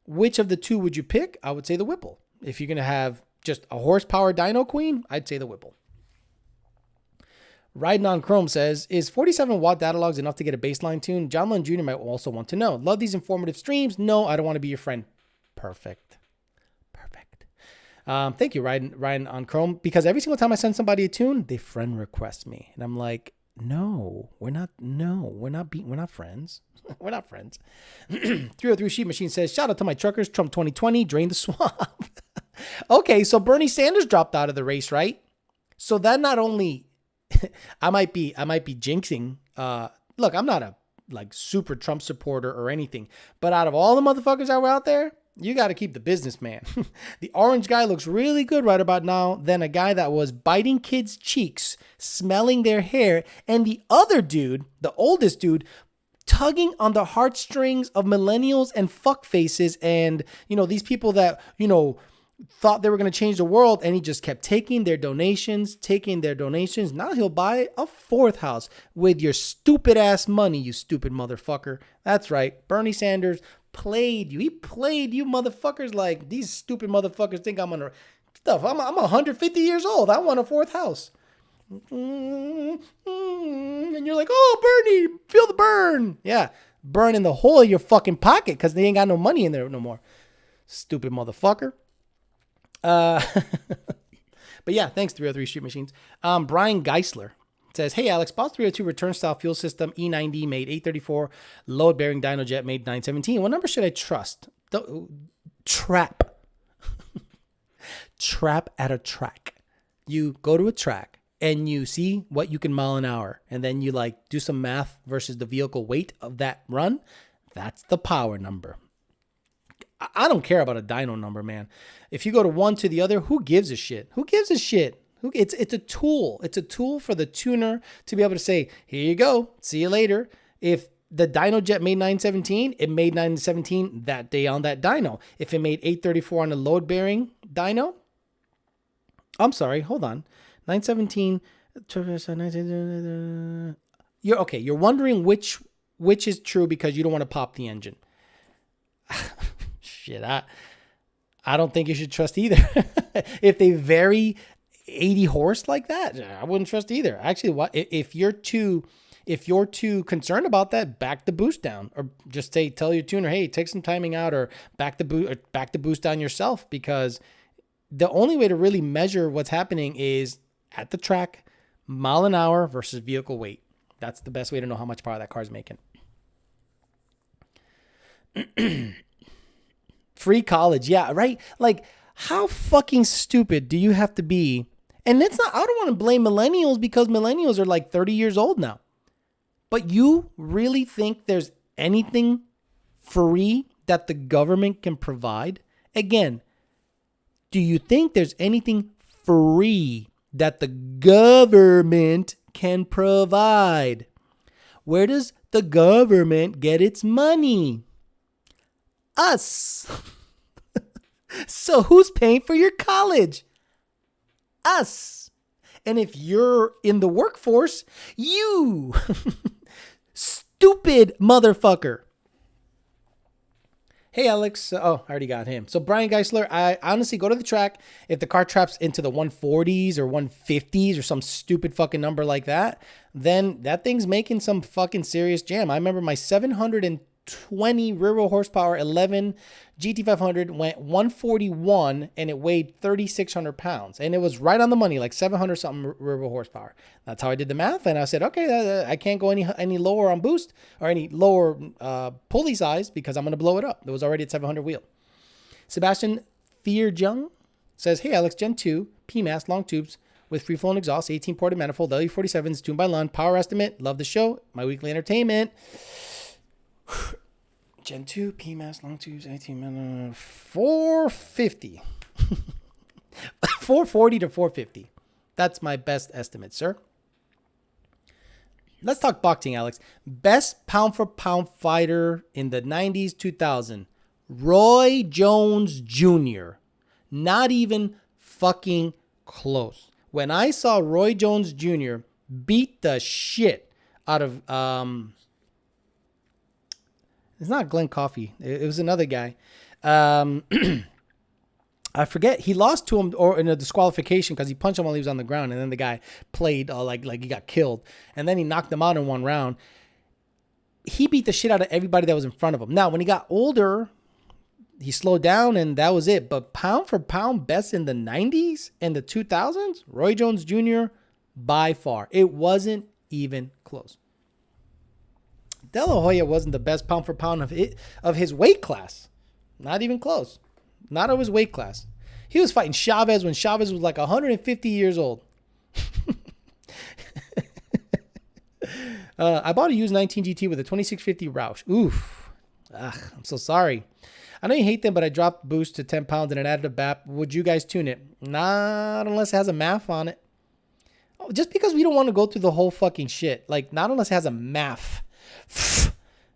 which of the two would you pick? I would say the Whipple. If you're going to have just a horsepower dyno queen, I'd say the Whipple. Riding on Chrome says, is 47 watt data logs enough to get a baseline tune? John Lund Jr. might also want to know. Love these informative streams. No, I don't want to be your friend. Perfect. Thank you, Riding on Chrome, because every single time I send somebody a tune, they friend request me. And I'm like, no, we're not friends. We're not friends. 303 Sheep Machine says, shout out to my truckers. Trump 2020, drain the swamp. Okay, so Bernie Sanders dropped out of the race, right? So that not only, I might be jinxing. Look, I'm not a like super Trump supporter or anything, but out of all the motherfuckers that were out there, you got to keep the businessman. The orange guy looks really good right about now than a guy that was biting kids' cheeks, smelling their hair, and the other dude, the oldest dude, tugging on the heartstrings of millennials and fuck faces and, these people that, thought they were going to change the world, and he just kept taking their donations. Now he'll buy a fourth house with your stupid ass money, you stupid motherfucker. That's right. Bernie Sanders played you. He played you motherfuckers like these stupid motherfuckers think I'm gonna stuff. I'm 150 years old. I want a fourth house. And you're like, oh, Bernie, feel the burn. Yeah, burn in the hole of your fucking pocket because they ain't got no money in there no more. Stupid motherfucker. But yeah, thanks 303 Street Machines. Brian Geisler says, hey Alex, Boss 302 return style fuel system E90 made 834, load bearing dyno jet made 917. What number should I trust? Trap at a track. You go to a track and you see what you can mile an hour, and then you like do some math versus the vehicle weight of that run. That's the power number. I don't care about a dyno number, man. If you go to one to the other, who gives a shit? It's a tool. It's a tool for the tuner to be able to say, here you go, see you later. If the dyno jet made 917, it made 917 that day on that dyno. If it made 834 on the load bearing dyno, I'm sorry, hold on. 917, you're wondering which is true because you don't want to pop the engine. Shit, I don't think you should trust either. If they vary 80 horse like that, I wouldn't trust either. Actually, if you're too concerned about that, back the boost down, or just tell your tuner, hey, take some timing out, or back the boost down yourself, because the only way to really measure what's happening is at the track, mile an hour versus vehicle weight. That's the best way to know how much power that car's making. Free college. Yeah, right? Like, how fucking stupid do you have to be? And I don't want to blame millennials, because millennials are like 30 years old now. But you really think there's anything free that the government can provide? Again, do you think there's anything free that the government can provide? Where does the government get its money? Us. So who's paying for your college? Us. And if you're in the workforce, you stupid motherfucker. Hey, Alex. Oh, I already got him. So Brian Geisler, I honestly go to the track. If the car traps into the 140s or 150s or some stupid fucking number like that, then that thing's making some fucking serious jam. I remember my 720 rear wheel horsepower 11 GT500 went 141 and it weighed 3,600 pounds. And it was right on the money, like 700 something rear wheel horsepower. That's how I did the math. And I said, okay, I can't go any lower on boost or any lower pulley size because I'm going to blow it up. It was already at 700 wheel. Sebastian Thierjung says, hey, Alex, Gen 2, PMAS, long tubes with free-flowing exhaust, 18-ported manifold, W47s, tuned by Lund, power estimate, love the show, my weekly entertainment. Gen 2, PMAS, long tubes, 18, 450. 440 to 450. That's my best estimate, sir. Let's talk boxing, Alex. Best pound-for-pound fighter in the 90s, 2000. Roy Jones Jr. Not even fucking close. When I saw Roy Jones Jr. beat the shit out of... it's not Glenn Coffey. It was another guy. I forget. He lost to him or in a disqualification because he punched him while he was on the ground. And then the guy played like he got killed. And then he knocked him out in one round. He beat the shit out of everybody that was in front of him. Now, when he got older, he slowed down and that was it. But pound for pound best in the 90s and the 2000s, Roy Jones Jr. by far. It wasn't even close. De La Hoya wasn't the best pound for pound of his weight class. Not even close. Not of his weight class. He was fighting Chavez when Chavez was like 150 years old. I bought a used 19 GT with a 2650 Roush. Oof. Ugh, I'm so sorry. I know you hate them, but I dropped boost to 10 pounds and it added a BAP. Would you guys tune it? Not unless it has a MAF on it. Just because we don't want to go through the whole fucking shit. Like, not unless it has a MAF.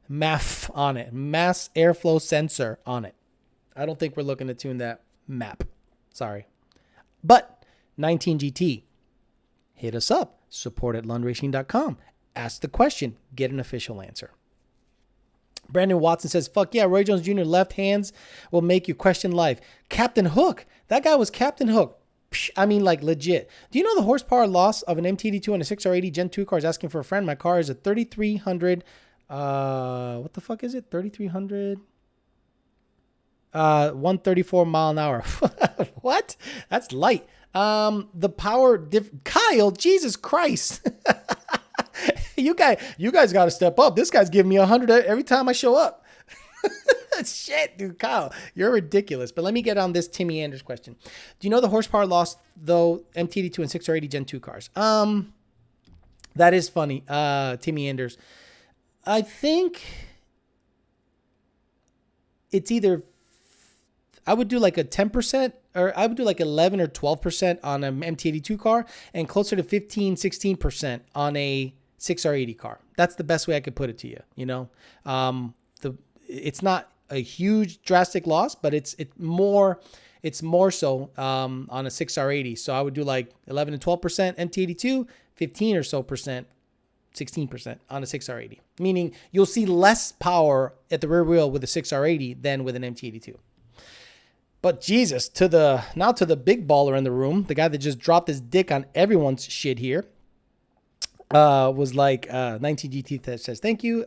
MAF on it. Mass airflow sensor on it. I don't think we're looking to tune that map. Sorry. But 19 GT. Hit us up. support@lundracing.com. Ask the question. Get an official answer. Brandon Watson says, fuck yeah, Roy Jones Jr. left hands will make you question life. Captain Hook. That guy was Captain Hook. I mean, like, legit. Do you know the horsepower loss of an MTD2 and a 6R80 Gen 2 car is asking for a friend? My car is a 3,300. What the fuck is it? 3,300. 134 mile an hour. What? That's light. The power Kyle, Jesus Christ. You guys got to step up. This guy's giving me 100 every time I show up. Shit, dude, Kyle, you're ridiculous. But let me get on this Timmy Anders question. Do you know the horsepower loss, though, MTD2 and 6R80 Gen 2 cars? That is funny, Timmy Anders. I think it's either, I would do like a 10%, or I would do like 11 or 12% on an MT82 car and closer to 15, 16% on a 6R80 car. That's the best way I could put it to you. You know, it's not a huge drastic loss, but it's more so on a 6R80. So I would do like 11 to 12% MT82, 15 or so percent, 16% on a 6R80, meaning you'll see less power at the rear wheel with a 6R80 than with an MT82. But Jesus, to the big baller in the room, the guy that just dropped his dick on everyone's shit here, was like 19 GT that says thank you.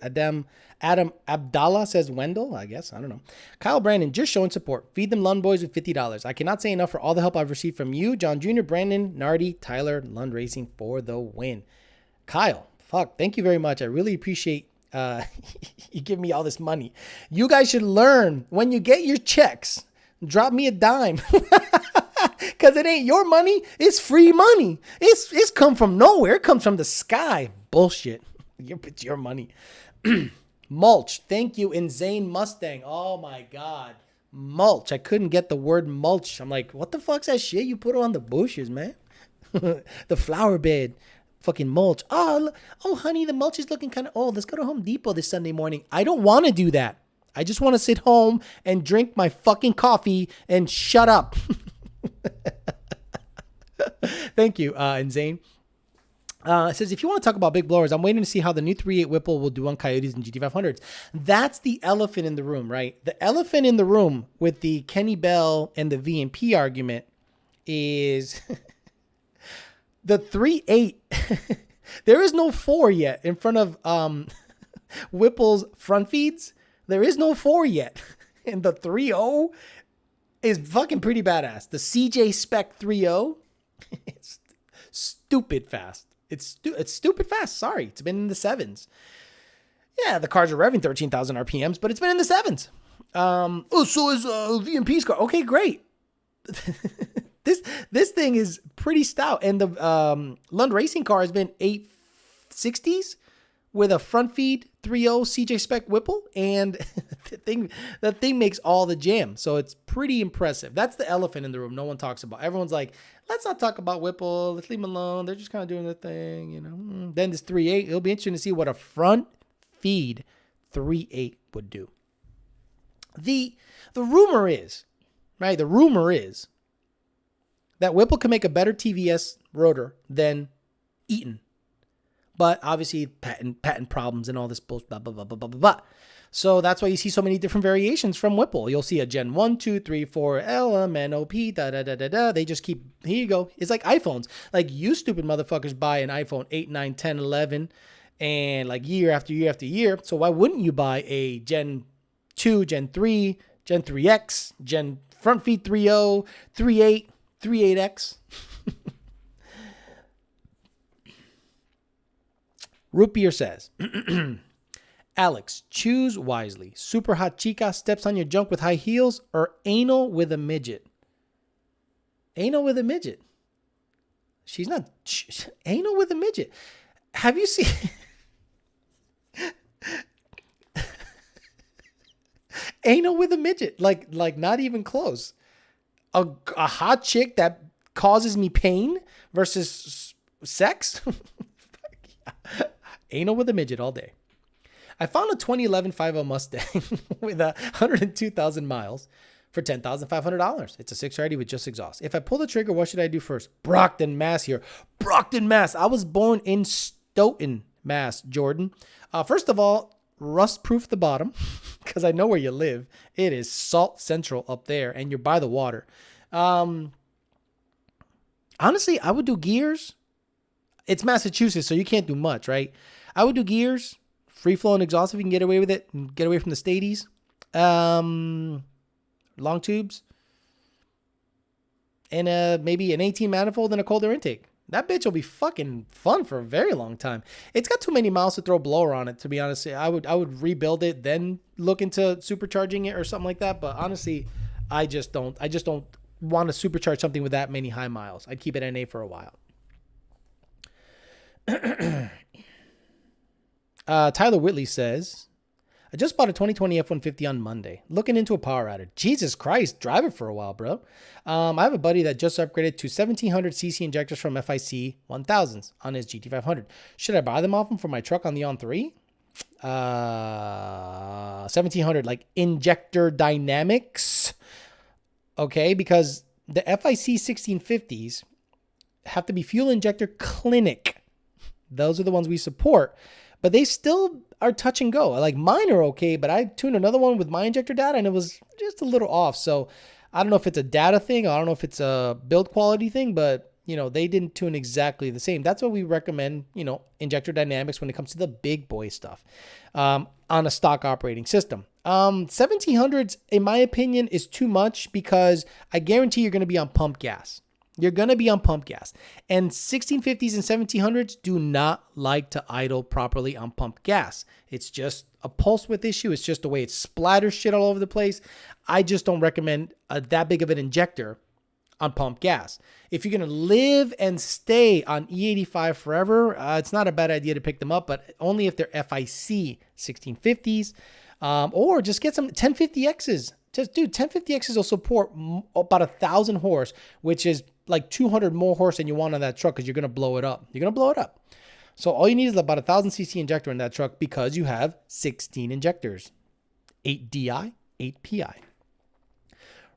Adam Abdallah says Wendell, I guess. I don't know. Kyle Brandon, just showing support. Feed them Lund boys with $50. I cannot say enough for all the help I've received from you, John Jr., Brandon, Nardi, Tyler, Lund Racing for the win. Kyle, fuck, thank you very much. I really appreciate you give me all this money. You guys should learn when you get your checks, drop me a dime. Because it ain't your money. It's free money. It's come from nowhere. It comes from the sky. Bullshit. It's your money. Mulch. Thank you. Insane Mustang. Oh, my God. Mulch. I couldn't get the word mulch. I'm like, what the fuck's that shit you put on the bushes, man? The flower bed. Fucking mulch. Oh, honey, the mulch is looking kind of old. Let's go to Home Depot this Sunday morning. I don't want to do that. I just want to sit home and drink my fucking coffee and shut up. Thank you, Insane. It says, if you want to talk about big blowers, I'm waiting to see how the new 3.8 Whipple will do on Coyotes and GT500s. That's the elephant in the room, right? The elephant in the room with the Kenny Bell and the VMP argument is the 3.8. There is no 4 yet in front of Whipple's front feeds. There is no 4 yet. And the 3.0 is fucking pretty badass. The CJ Spec 3.0 is stupid fast. It's stupid fast. Sorry. It's been in the 7s. Yeah, the cars are revving 13,000 RPMs, but it's been in the 7s. So is VMP's car. Okay, great. This thing is pretty stout. And the Lund Racing car has been 860s with a front feed 3.0 CJ Spec Whipple. And the thing makes all the jam. So it's pretty impressive. That's the elephant in the room no one talks about. Everyone's like, let's not talk about Whipple. Let's leave them alone. They're just kind of doing their thing, you know. Then this 3.8, it'll be interesting to see what a front feed 3.8 would do. The rumor is, right? The rumor is that Whipple can make a better TVS rotor than Eaton. But obviously patent problems and all this bullshit, blah, blah, blah, blah, blah, blah, blah. So that's why you see so many different variations from Whipple. You'll see a Gen 1, 2, 3, 4, LMNOP, da, da, da, da, da. They just keep, here you go. It's like iPhones. Like you stupid motherfuckers buy an iPhone 8, 9, 10, 11, and like year after year after year. So why wouldn't you buy a Gen 2, Gen 3, Gen 3X, Gen front feed 3.0, 3.8, 3.8X? Root Beer says, Alex, choose wisely. Super hot chica steps on your junk with high heels or anal with a midget? Anal with a midget. She's not anal with a midget. Have you seen anal with a midget? Like not even close. A hot chick that causes me pain versus sex? Anal with a midget all day. I found a 2011 5.0 Mustang with 102,000 miles for $10,500. It's a 630 with just exhaust. If I pull the trigger, what should I do first? Brockton, Mass here. Brockton, Mass. I was born in Stoughton, Mass, Jordan. First of all, rust-proof the bottom because I know where you live. It is salt central up there and you're by the water. Honestly, I would do gears. It's Massachusetts, so you can't do much, right? I would do gears, free flow and exhaust if you can get away with it, and get away from the stadies. Long tubes, and maybe an 18 manifold and a colder intake. That bitch will be fucking fun for a very long time. It's got too many miles to throw a blower on it, to be honest. I would rebuild it, then look into supercharging it or something like that. But honestly, I just don't want to supercharge something with that many high miles. I'd keep it NA for a while. Tyler Whitley says, I just bought a 2020 F-150 on Monday. Looking into a power adder. Jesus Christ, drive it for a while, bro. I have a buddy that just upgraded to 1700cc injectors from FIC 1000s on his GT500. Should I buy them off him for my truck on the On3? 1700, like injector dynamics. Okay, because the FIC 1650s have to be fuel injector clinic. Those are the ones we support. But they still are touch and go. Like mine are okay, but I tuned another one with my injector data and it was just a little off. So I don't know if it's a data thing. I don't know if it's a build quality thing, but you know, they didn't tune exactly the same. That's what we recommend, you know, injector dynamics when it comes to the big boy stuff on a stock operating system. 1700s, in my opinion, is too much because I guarantee you're going to be on pump gas. You're going to be on pump gas. And 1650s and 1700s do not like to idle properly on pump gas. It's just a pulse width issue. It's just the way it splatters shit all over the place. I just don't recommend that big of an injector on pump gas. If you're going to live and stay on E85 forever, it's not a bad idea to pick them up, but only if they're FIC 1650s or just get some 1050Xs. Just, dude, 1050Xs will support about 1,000 horse, which is like 200 more horse than you want on that truck because you're going to blow it up. You're going to blow it up. So all you need is about 1,000cc injector in that truck because you have 16 injectors, 8 DI, 8 PI.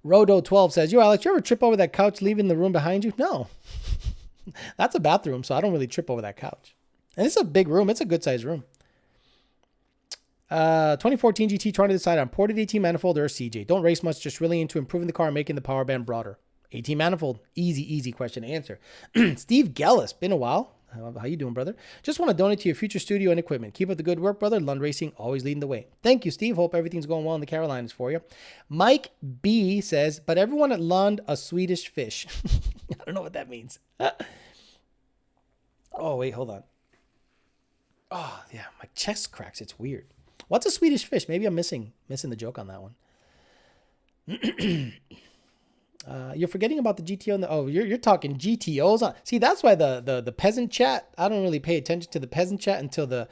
Rodo12 says, yo, Alex, you ever trip over that couch leaving the room behind you? No. That's a bathroom, so I don't really trip over that couch. And it's a big room. It's a good sized room. 2014 GT trying to decide on ported 18 manifold or a CJ. Don't race much, just really into improving the car and making the power band broader. 18 manifold, easy question to answer. Steve Gellis, been a while. How you doing, brother? Just want to donate to your future studio and equipment. Keep up the good work, brother. Lund Racing, always leading the way. Thank you, Steve. Hope everything's going well in the Carolinas for you. Mike B says, but everyone at Lund, a Swedish fish. I don't know what that means. Oh, wait, hold on. Oh, yeah, my chest cracks. It's weird. What's a Swedish fish? Maybe I'm missing the joke on that one. You're forgetting about the GTO. You're talking GTOs on. See, that's why the peasant chat. I don't really pay attention to the peasant chat until the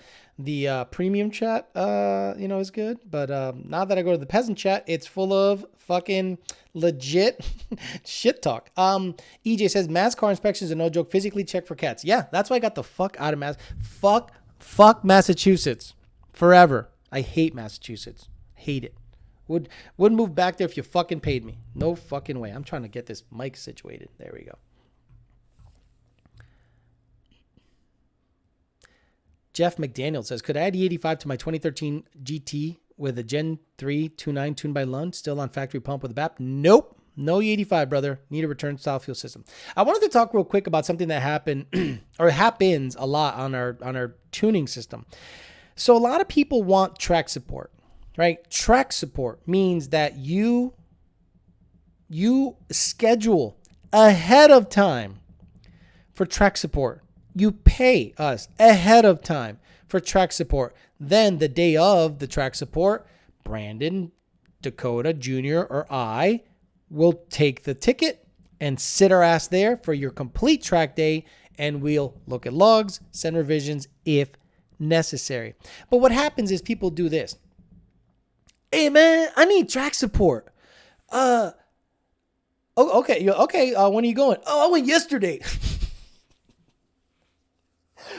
premium chat. Is good. But now that I go to the peasant chat, it's full of fucking legit shit talk. EJ says mass car inspections are no joke. Physically check for cats. Yeah, that's why I got the fuck out of Mass. Fuck Massachusetts forever. I hate Massachusetts. Hate it. Wouldn't move back there if you fucking paid me. No fucking way. I'm trying to get this mic situated. There we go. Jeff McDaniel says, could I add E85 to my 2013 GT with a Gen 3 2.9 tuned by Lund? Still on factory pump with a BAP? Nope. No E85, brother. Need a return style fuel system. I wanted to talk real quick about something that happened or happens a lot on our tuning system. So a lot of people want track support. Right? Track support means that you schedule ahead of time for track support. You pay us ahead of time for track support. Then the day of the track support, Brandon, Dakota, Jr., or I will take the ticket and sit our ass there for your complete track day, and we'll look at logs, send revisions if necessary. But what happens is people do this. Hey man, I need track support. Okay. When are you going? Oh, I went yesterday.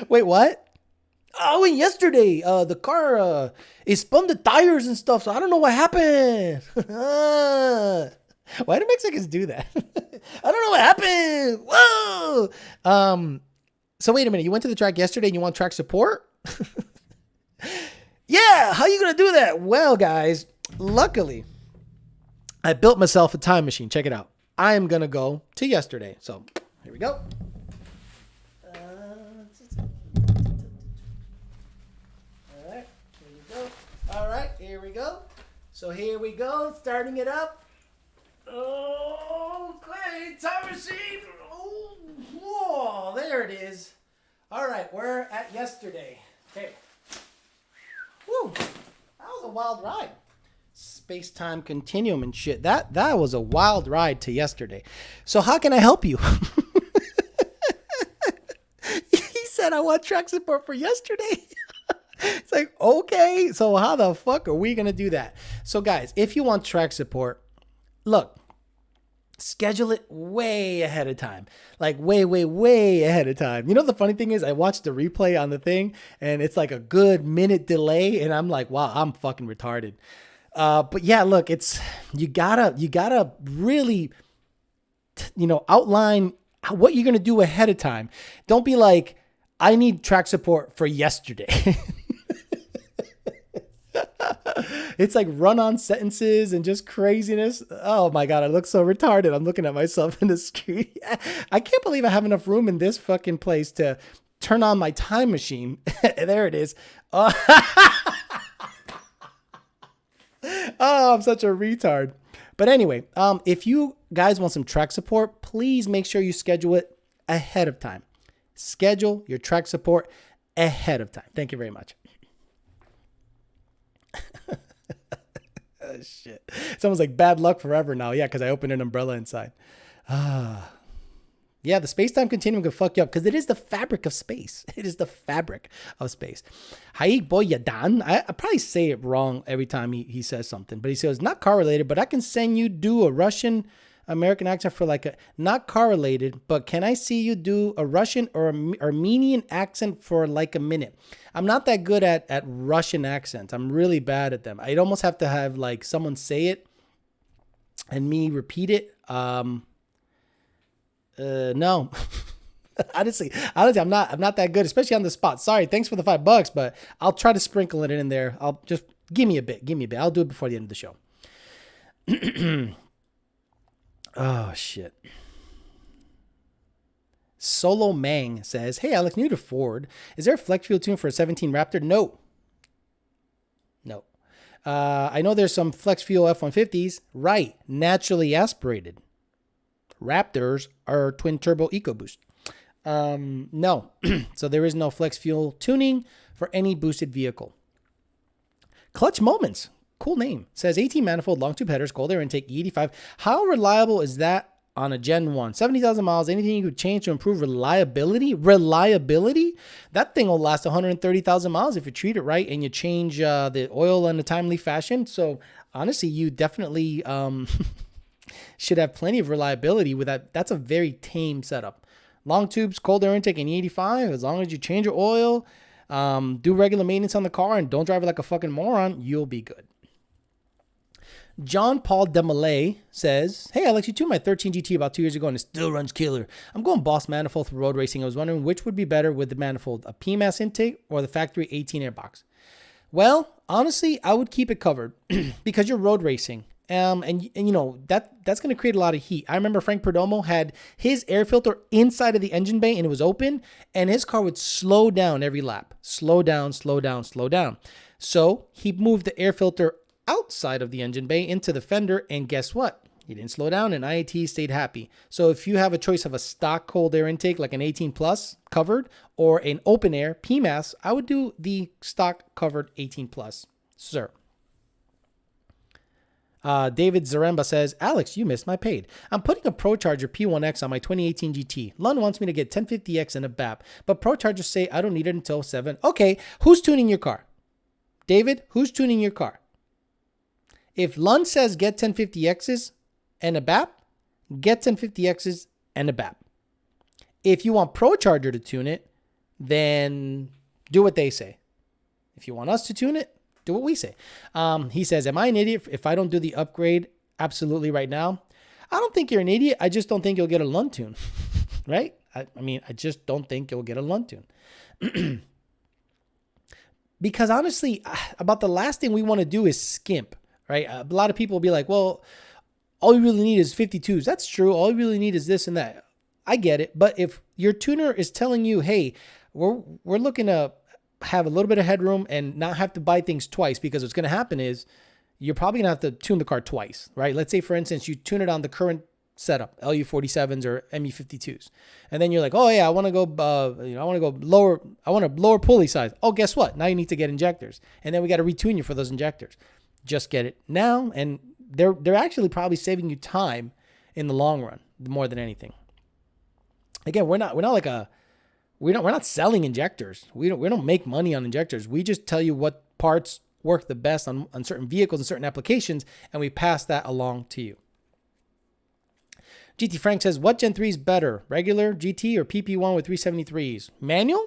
Wait, what? Oh, I went yesterday. The car it spun the tires and stuff, so I don't know what happened. Why do Mexicans do that? I don't know what happened. Whoa. So wait a minute. You went to the track yesterday and you want track support? Yeah, how you going to do that? Well, guys, luckily, I built myself a time machine. Check it out. I am going to go to yesterday. So, here we go. All right, here we go. So, here we go. Starting it up. Okay, time machine. Oh, whoa, there it is. All right, we're at yesterday. Okay. Woo, that was a wild ride. Space-time continuum and shit. That was a wild ride to yesterday. So how can I help you? He said, I want track support for yesterday. It's like, okay, so how the fuck are we going to do that? So guys, if you want track support, look, schedule it way ahead of time. Like way ahead of time. You know, the funny thing is I watched the replay on the thing and it's like a good minute delay. And I'm like, wow, I'm fucking retarded. But yeah, look, you gotta really, outline what you're going to do ahead of time. Don't be like, I need track support for yesterday. It's like run-on sentences and just craziness. Oh my God, I look so retarded. I'm looking at myself in the screen. I can't believe I have enough room in this fucking place to turn on my time machine. There it is. Oh, I'm such a retard. But anyway, if you guys want some track support, please make sure you schedule it ahead of time. Schedule your track support ahead of time. Thank you very much. Oh, shit. Someone's like, bad luck forever now. Yeah, because I opened an umbrella inside. Yeah, the space-time continuum can fuck you up because it is the fabric of space. It is the fabric of space. Haik Boyadan. I probably say it wrong every time he says something, but he says, not car-related, but I can send you do a Russian American accent for like a, not car-related, but can I see you do a Russian or Armenian accent for like a minute? I'm not that good at Russian accents. I'm really bad at them. I'd almost have to have like someone say it and me repeat it. No. Honestly, I'm not that good, especially on the spot. Sorry, thanks for the $5, but I'll try to sprinkle it in there. I'll just give me a bit. I'll do it before the end of the show. Oh shit. Solo Mang says, "Hey Alex, new to Ford. Is there a flex fuel tune for a 17 Raptor?" No. I know there's some flex fuel F-150s. Right, naturally aspirated. Raptors are twin turbo EcoBoost. No. So there is no flex fuel tuning for any boosted vehicle. Clutch Moments, cool name, says 18 manifold long tube headers, cold air intake, E85. How reliable is that on a Gen 1? 70,000 miles, anything you could change to improve reliability? That thing will last 130,000 miles if you treat it right and you change the oil in a timely fashion. So honestly, you definitely should have plenty of reliability with that. That's a very tame setup. Long tubes, cold air intake, and E85, as long as you change your oil, do regular maintenance on the car, and don't drive it like a fucking moron, you'll be good. John Paul Demalay says, "Hey Alex, you tuned my 13 GT about 2 years ago and it still runs killer. I'm going Boss manifold for road racing. I was wondering which would be better with the manifold, a PMAS intake or the factory 18 airbox?" Well, honestly, I would keep it covered because you're road racing. And you know, that's going to create a lot of heat. I remember Frank Perdomo had his air filter inside of the engine bay and it was open, and his car would slow down every lap. Slow down. So he moved the air filter outside of the engine bay into the fender, and guess what? He didn't slow down, and IAT stayed happy. So if you have a choice of a stock cold air intake like an 18 plus covered or an open air PMAS, I would do the stock covered 18 plus, sir. David Zaremba says, "Alex, you missed my paid. I'm putting a ProCharger P1X on my 2018 GT. Lund wants me to get 1050X and a BAP, but ProChargers say I don't need it until 7. Okay, who's tuning your car? David, who's tuning your car? If Lund says get 1050Xs and a BAP, get 1050Xs and a BAP. If you want ProCharger to tune it, then do what they say. If you want us to tune it, do what we say." He says, "Am I an idiot if I don't do the upgrade absolutely right now?" I don't think you're an idiot. I just don't think you'll get a Lund tune, right? I mean, I just don't think you'll get a Lund tune. Because honestly, about the last thing we want to do is skimp, right? A lot of people will be like, well, all you really need is 52s. That's true. All you really need is this and that. I get it. But if your tuner is telling you, hey, we're looking to have a little bit of headroom and not have to buy things twice, because what's going to happen is you're probably going to have to tune the car twice, right? Let's say, for instance, you tune it on the current setup, LU47s or ME52s. And then you're like, oh yeah, I want to go lower. I want a lower pulley size. Oh, guess what? Now you need to get injectors. And then we got to retune you for those injectors. Just get it now. And they're actually probably saving you time in the long run more than anything. Again, we're not selling injectors. We don't make money on injectors. We just tell you what parts work the best on certain vehicles and certain applications, and we pass that along to you. GT Frank says, "What Gen 3 is better, regular GT or PP1 with 373s? Manual?"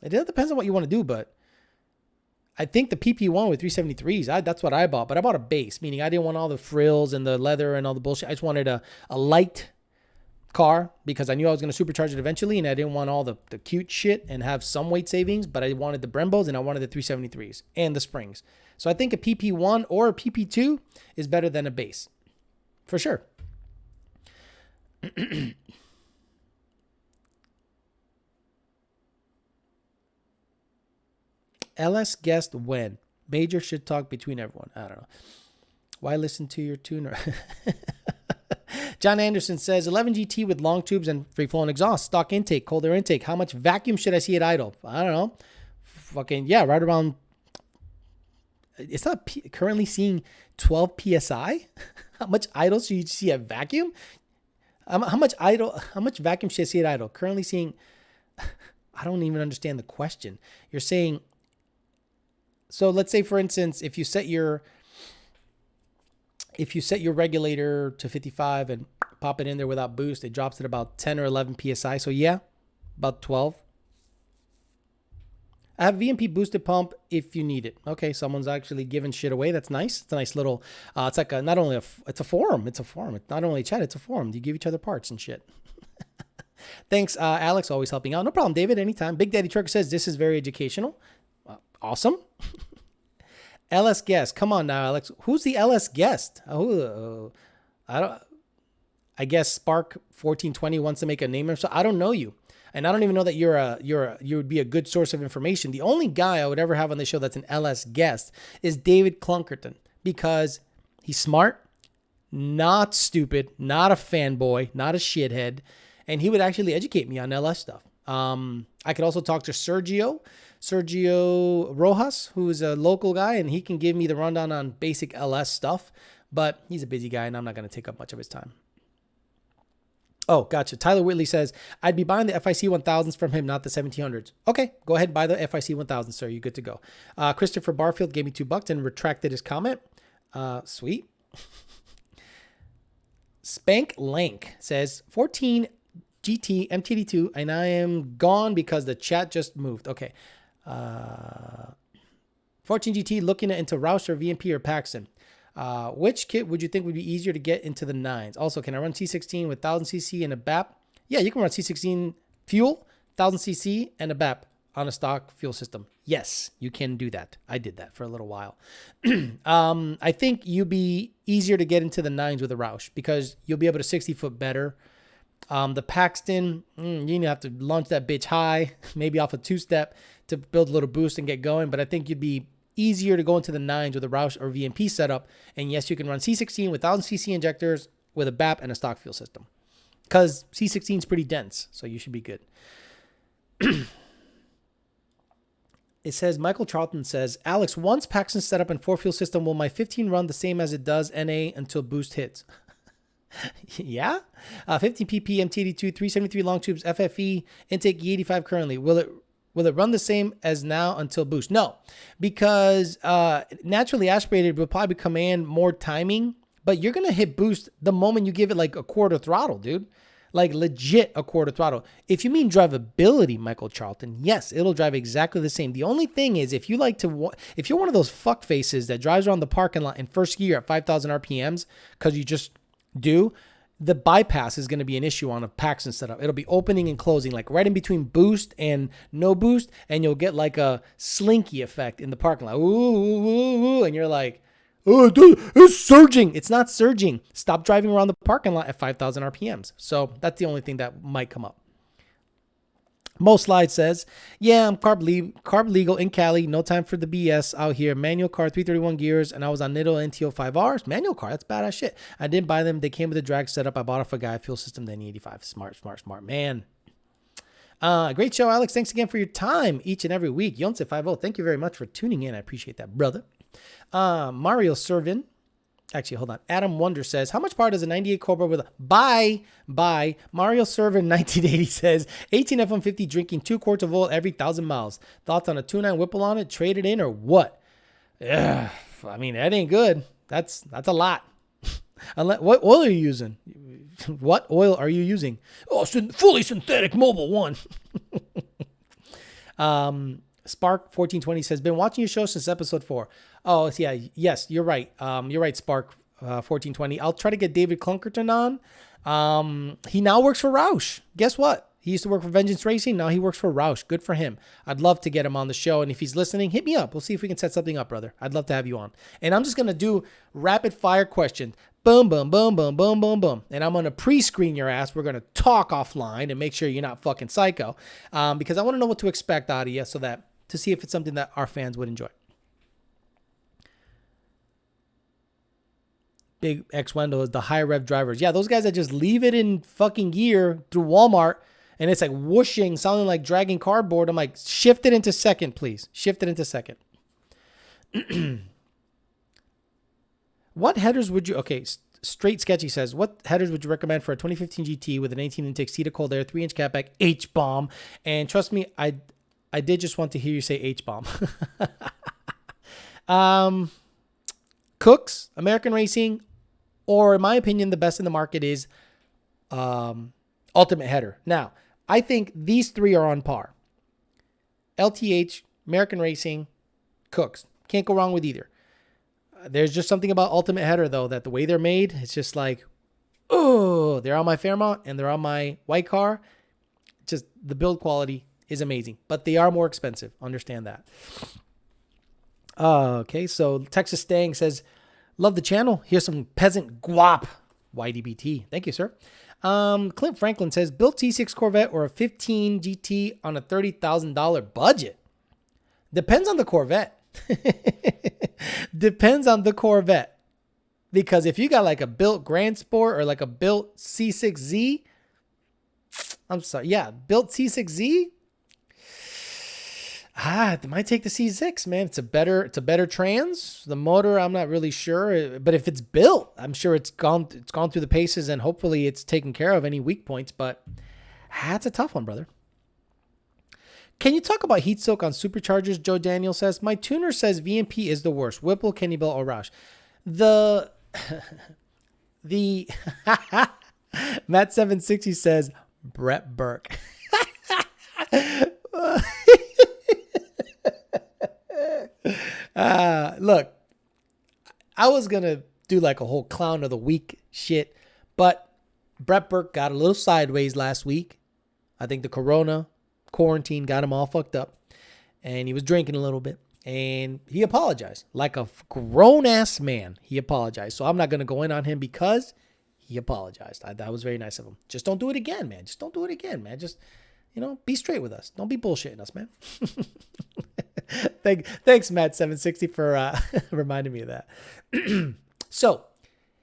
It depends on what you want to do, but I think the PP1 with 373s, that's what I bought. But I bought a base, meaning I didn't want all the frills and the leather and all the bullshit. I just wanted a light car because I knew I was going to supercharge it eventually, and I didn't want all the cute shit and have some weight savings, but I wanted the Brembos and I wanted the 373s and the springs. So I think a PP1 or a PP2 is better than a base. For sure. LS guessed when. Major should talk between everyone. I don't know. Why listen to your tuner? John Anderson says, 11 GT with long tubes and free-flowing exhaust, stock intake, cold air intake. How much vacuum should I see at idle? I don't know. Fucking, yeah, right around. It's not currently seeing 12 PSI. How much idle should you see at vacuum? How much vacuum should I see at idle? Currently seeing, I don't even understand the question. You're saying, so let's say, for instance, if you set your regulator to 55 and pop it in there without boost, it drops at about 10 or 11 PSI. So yeah, about 12. I have VMP boosted pump if you need it. Okay, someone's actually giving shit away. That's nice. It's a nice little, it's like not only it's a forum. It's not only a chat, it's a forum. You give each other parts and shit. Thanks, Alex, always helping out. No problem, David, anytime. Big Daddy Trucker says, this is very educational. Awesome. LS guest. Come on now, Alex. Who's the LS guest? I guess Spark 1420 wants to make a name or so. I don't know you. And I don't even know that you would be a good source of information. The only guy I would ever have on the show that's an LS guest is David Clunkerton, because he's smart, not stupid, not a fanboy, not a shithead, and he would actually educate me on LS stuff. I could also talk to Sergio Rojas, who is a local guy, and he can give me the rundown on basic LS stuff, but he's a busy guy and I'm not going to take up much of his time. Oh, gotcha. Tyler Whitley says, I'd be buying the FIC 1000s from him, not the 1700s. Okay, go ahead and buy the FIC 1000, sir. You're good to go. Christopher Barfield gave me $2 and retracted his comment. Sweet. Spank Lank says, 14 GT MTD2, and I am gone because the chat just moved. Okay. 14 GT looking into Roush or VMP or Paxton. Which kit would you think would be easier to get into the 9s? Also, can I run C16 with 1000cc and a BAP? Yeah, you can run C16 fuel, 1000cc, and a BAP on a stock fuel system. Yes, you can do that. I did that for a little while. I think you'll be easier to get into the 9s with a Roush because you'll be able to 60 foot better. The Paxton, you have to launch that bitch high, maybe off a 2-step to build a little boost and get going. But I think you'd be easier to go into the 9s with a Roush or VMP setup. And yes, you can run C16 with 1000cc injectors with a BAP and a stock fuel system because C16 is pretty dense. So you should be good. It says, Michael Charlton says, Alex, once Paxton set up in 4-fuel system, will my 15 run the same as it does NA until boost hits? Yeah. 15 pp MTD2, 373 long tubes, FFE, intake E85 currently. Will it run the same as now until boost? No, because naturally aspirated will probably command more timing, but you're going to hit boost the moment you give it like a quarter throttle, dude. Like legit a quarter throttle. If you mean drivability, Michael Charlton, yes, it'll drive exactly the same. The only thing is if you're one of those fuck faces that drives around the parking lot in first gear at 5,000 RPMs because you just do, the bypass is going to be an issue on a Paxton setup. It'll be opening and closing like right in between boost and no boost, and you'll get like a slinky effect in the parking lot. Ooh, ooh, ooh, ooh, and you're like, oh, dude, it's surging. It's not surging. Stop driving around the parking lot at 5,000 RPMs. So that's the only thing that might come up. Mo Slide says, yeah, I'm carb legal in Cali. No time for the BS out here. Manual car, 331 gears, and I was on Nitto NTO 5Rs. Manual car, that's badass shit. I didn't buy them. They came with a drag setup. I bought off a guy, fuel system, then E85. Smart, man. Great show, Alex. Thanks again for your time each and every week. Yonce50, thank you very much for tuning in. I appreciate that, brother. Mario Servin. Actually, hold on. Adam Wonder says, how much power does a 98 Cobra with a buy? Mario Servin 1980 says, 18 F-150 drinking 2 quarts of oil every 1,000 miles. Thoughts on a 2.9 Whipple on it? Trade it in or what? I mean, that ain't good. That's a lot. What oil are you using? What oil are you using? Oh, fully synthetic Mobil 1. Spark 1420 says, been watching your show since episode 4. Oh, yeah. Yes, you're right. You're right, Spark 1420. I'll try to get David Clunkerton on. He now works for Roush. Guess what? He used to work for Vengeance Racing. Now he works for Roush. Good for him. I'd love to get him on the show. And if he's listening, hit me up. We'll see if we can set something up, brother. I'd love to have you on. And I'm just going to do rapid fire questions. Boom, boom, boom, boom, boom, boom, boom. And I'm going to pre-screen your ass. We're going to talk offline and make sure you're not fucking psycho. Because I want to know what to expect out of you to see if it's something that our fans would enjoy. Big X Wendell is the high rev drivers. Yeah, those guys that just leave it in fucking gear through Walmart and it's like whooshing, sounding like dragging cardboard. I'm like, shift it into second, please. Shift it into second. What headers would you, okay, Straight Sketchy says, what headers would you recommend for a 2015 GT with an 18 intake seat of cold air, 3-inch catback, H-bomb? And trust me, I did just want to hear you say H-bomb. Cooks, American Racing, or in my opinion, the best in the market is Ultimate Header. Now, I think these three are on par. LTH, American racing, cooks. Can't go wrong with either. There's just something about Ultimate Header, though, that the way they're made, it's just like, oh, they're on my Fairmont and they're on my white car. Just the build quality is amazing, but they are more expensive. Understand that. Okay, so Texas Stang says, love the channel. Here's some peasant guap. YDBT. Thank you, sir. Clint Franklin says, built T6 Corvette or a 15 GT on a $30,000 budget. Depends on the Corvette. Depends on the Corvette. Because if you got like a built Grand Sport or like a built C6Z, I'm sorry, yeah, built C6Z, it might take the C6, man. It's a better trans. The motor, I'm not really sure, but if it's built, I'm sure it's gone through the paces and hopefully it's taken care of any weak points, but that's a tough one, brother. Can you talk about heat soak on superchargers? Joe Daniel says, my tuner says VMP is the worst. Whipple, Kenny Bell, or Roush. The Matt 760 says Brett Burke. Look, I was gonna do like a whole clown of the week shit, but Brett Burke got a little sideways last week. I think the Corona quarantine got him all fucked up, and he was drinking a little bit, and he apologized like a grown ass man. He apologized, so I'm not gonna go in on him because he apologized. That was very nice of him. Just don't do it again, man. Just don't do it again, man. Just, be straight with us. Don't be bullshitting us, man. Thanks, Matt 760 for reminding me of that. So,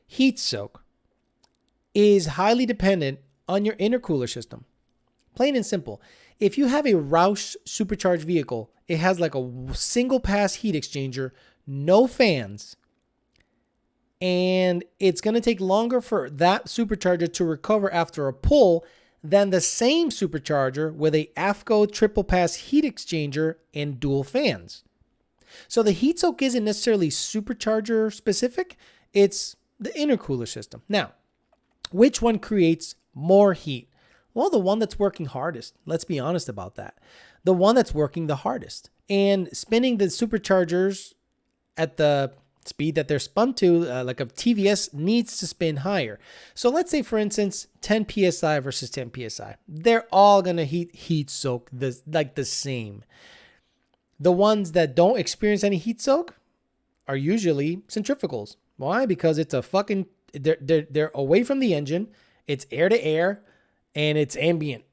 heat soak is highly dependent on your intercooler system. Plain and simple. If you have a Roush supercharged vehicle, it has like a single pass heat exchanger, no fans, and it's going to take longer for that supercharger to recover after a pull than the same supercharger with a AFCO triple pass heat exchanger and dual fans. So the heat soak isn't necessarily supercharger specific, it's the intercooler system. Now, which one creates more heat? Well, the one that's working hardest. Let's be honest about that. The one that's working the hardest. And spinning the superchargers at the speed that they're spun to, like a TVS needs to spin higher. So let's say, for instance, 10 PSI versus 10 PSI. They're all going to heat soak the same. The ones that don't experience any heat soak are usually centrifugals. Why? Because it's a fucking, they're away from the engine. It's air to air and it's ambient,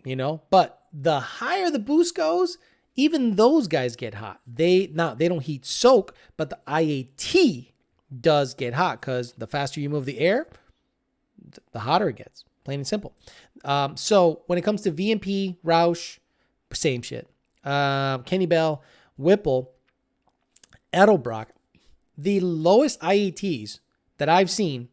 but the higher the boost goes, even those guys get hot. They don't heat soak, but the IAT does get hot because the faster you move the air, the hotter it gets. Plain and simple. So when it comes to VMP, Roush, same shit. Kenny Bell, Whipple, Edelbrock, the lowest IATs that I've seen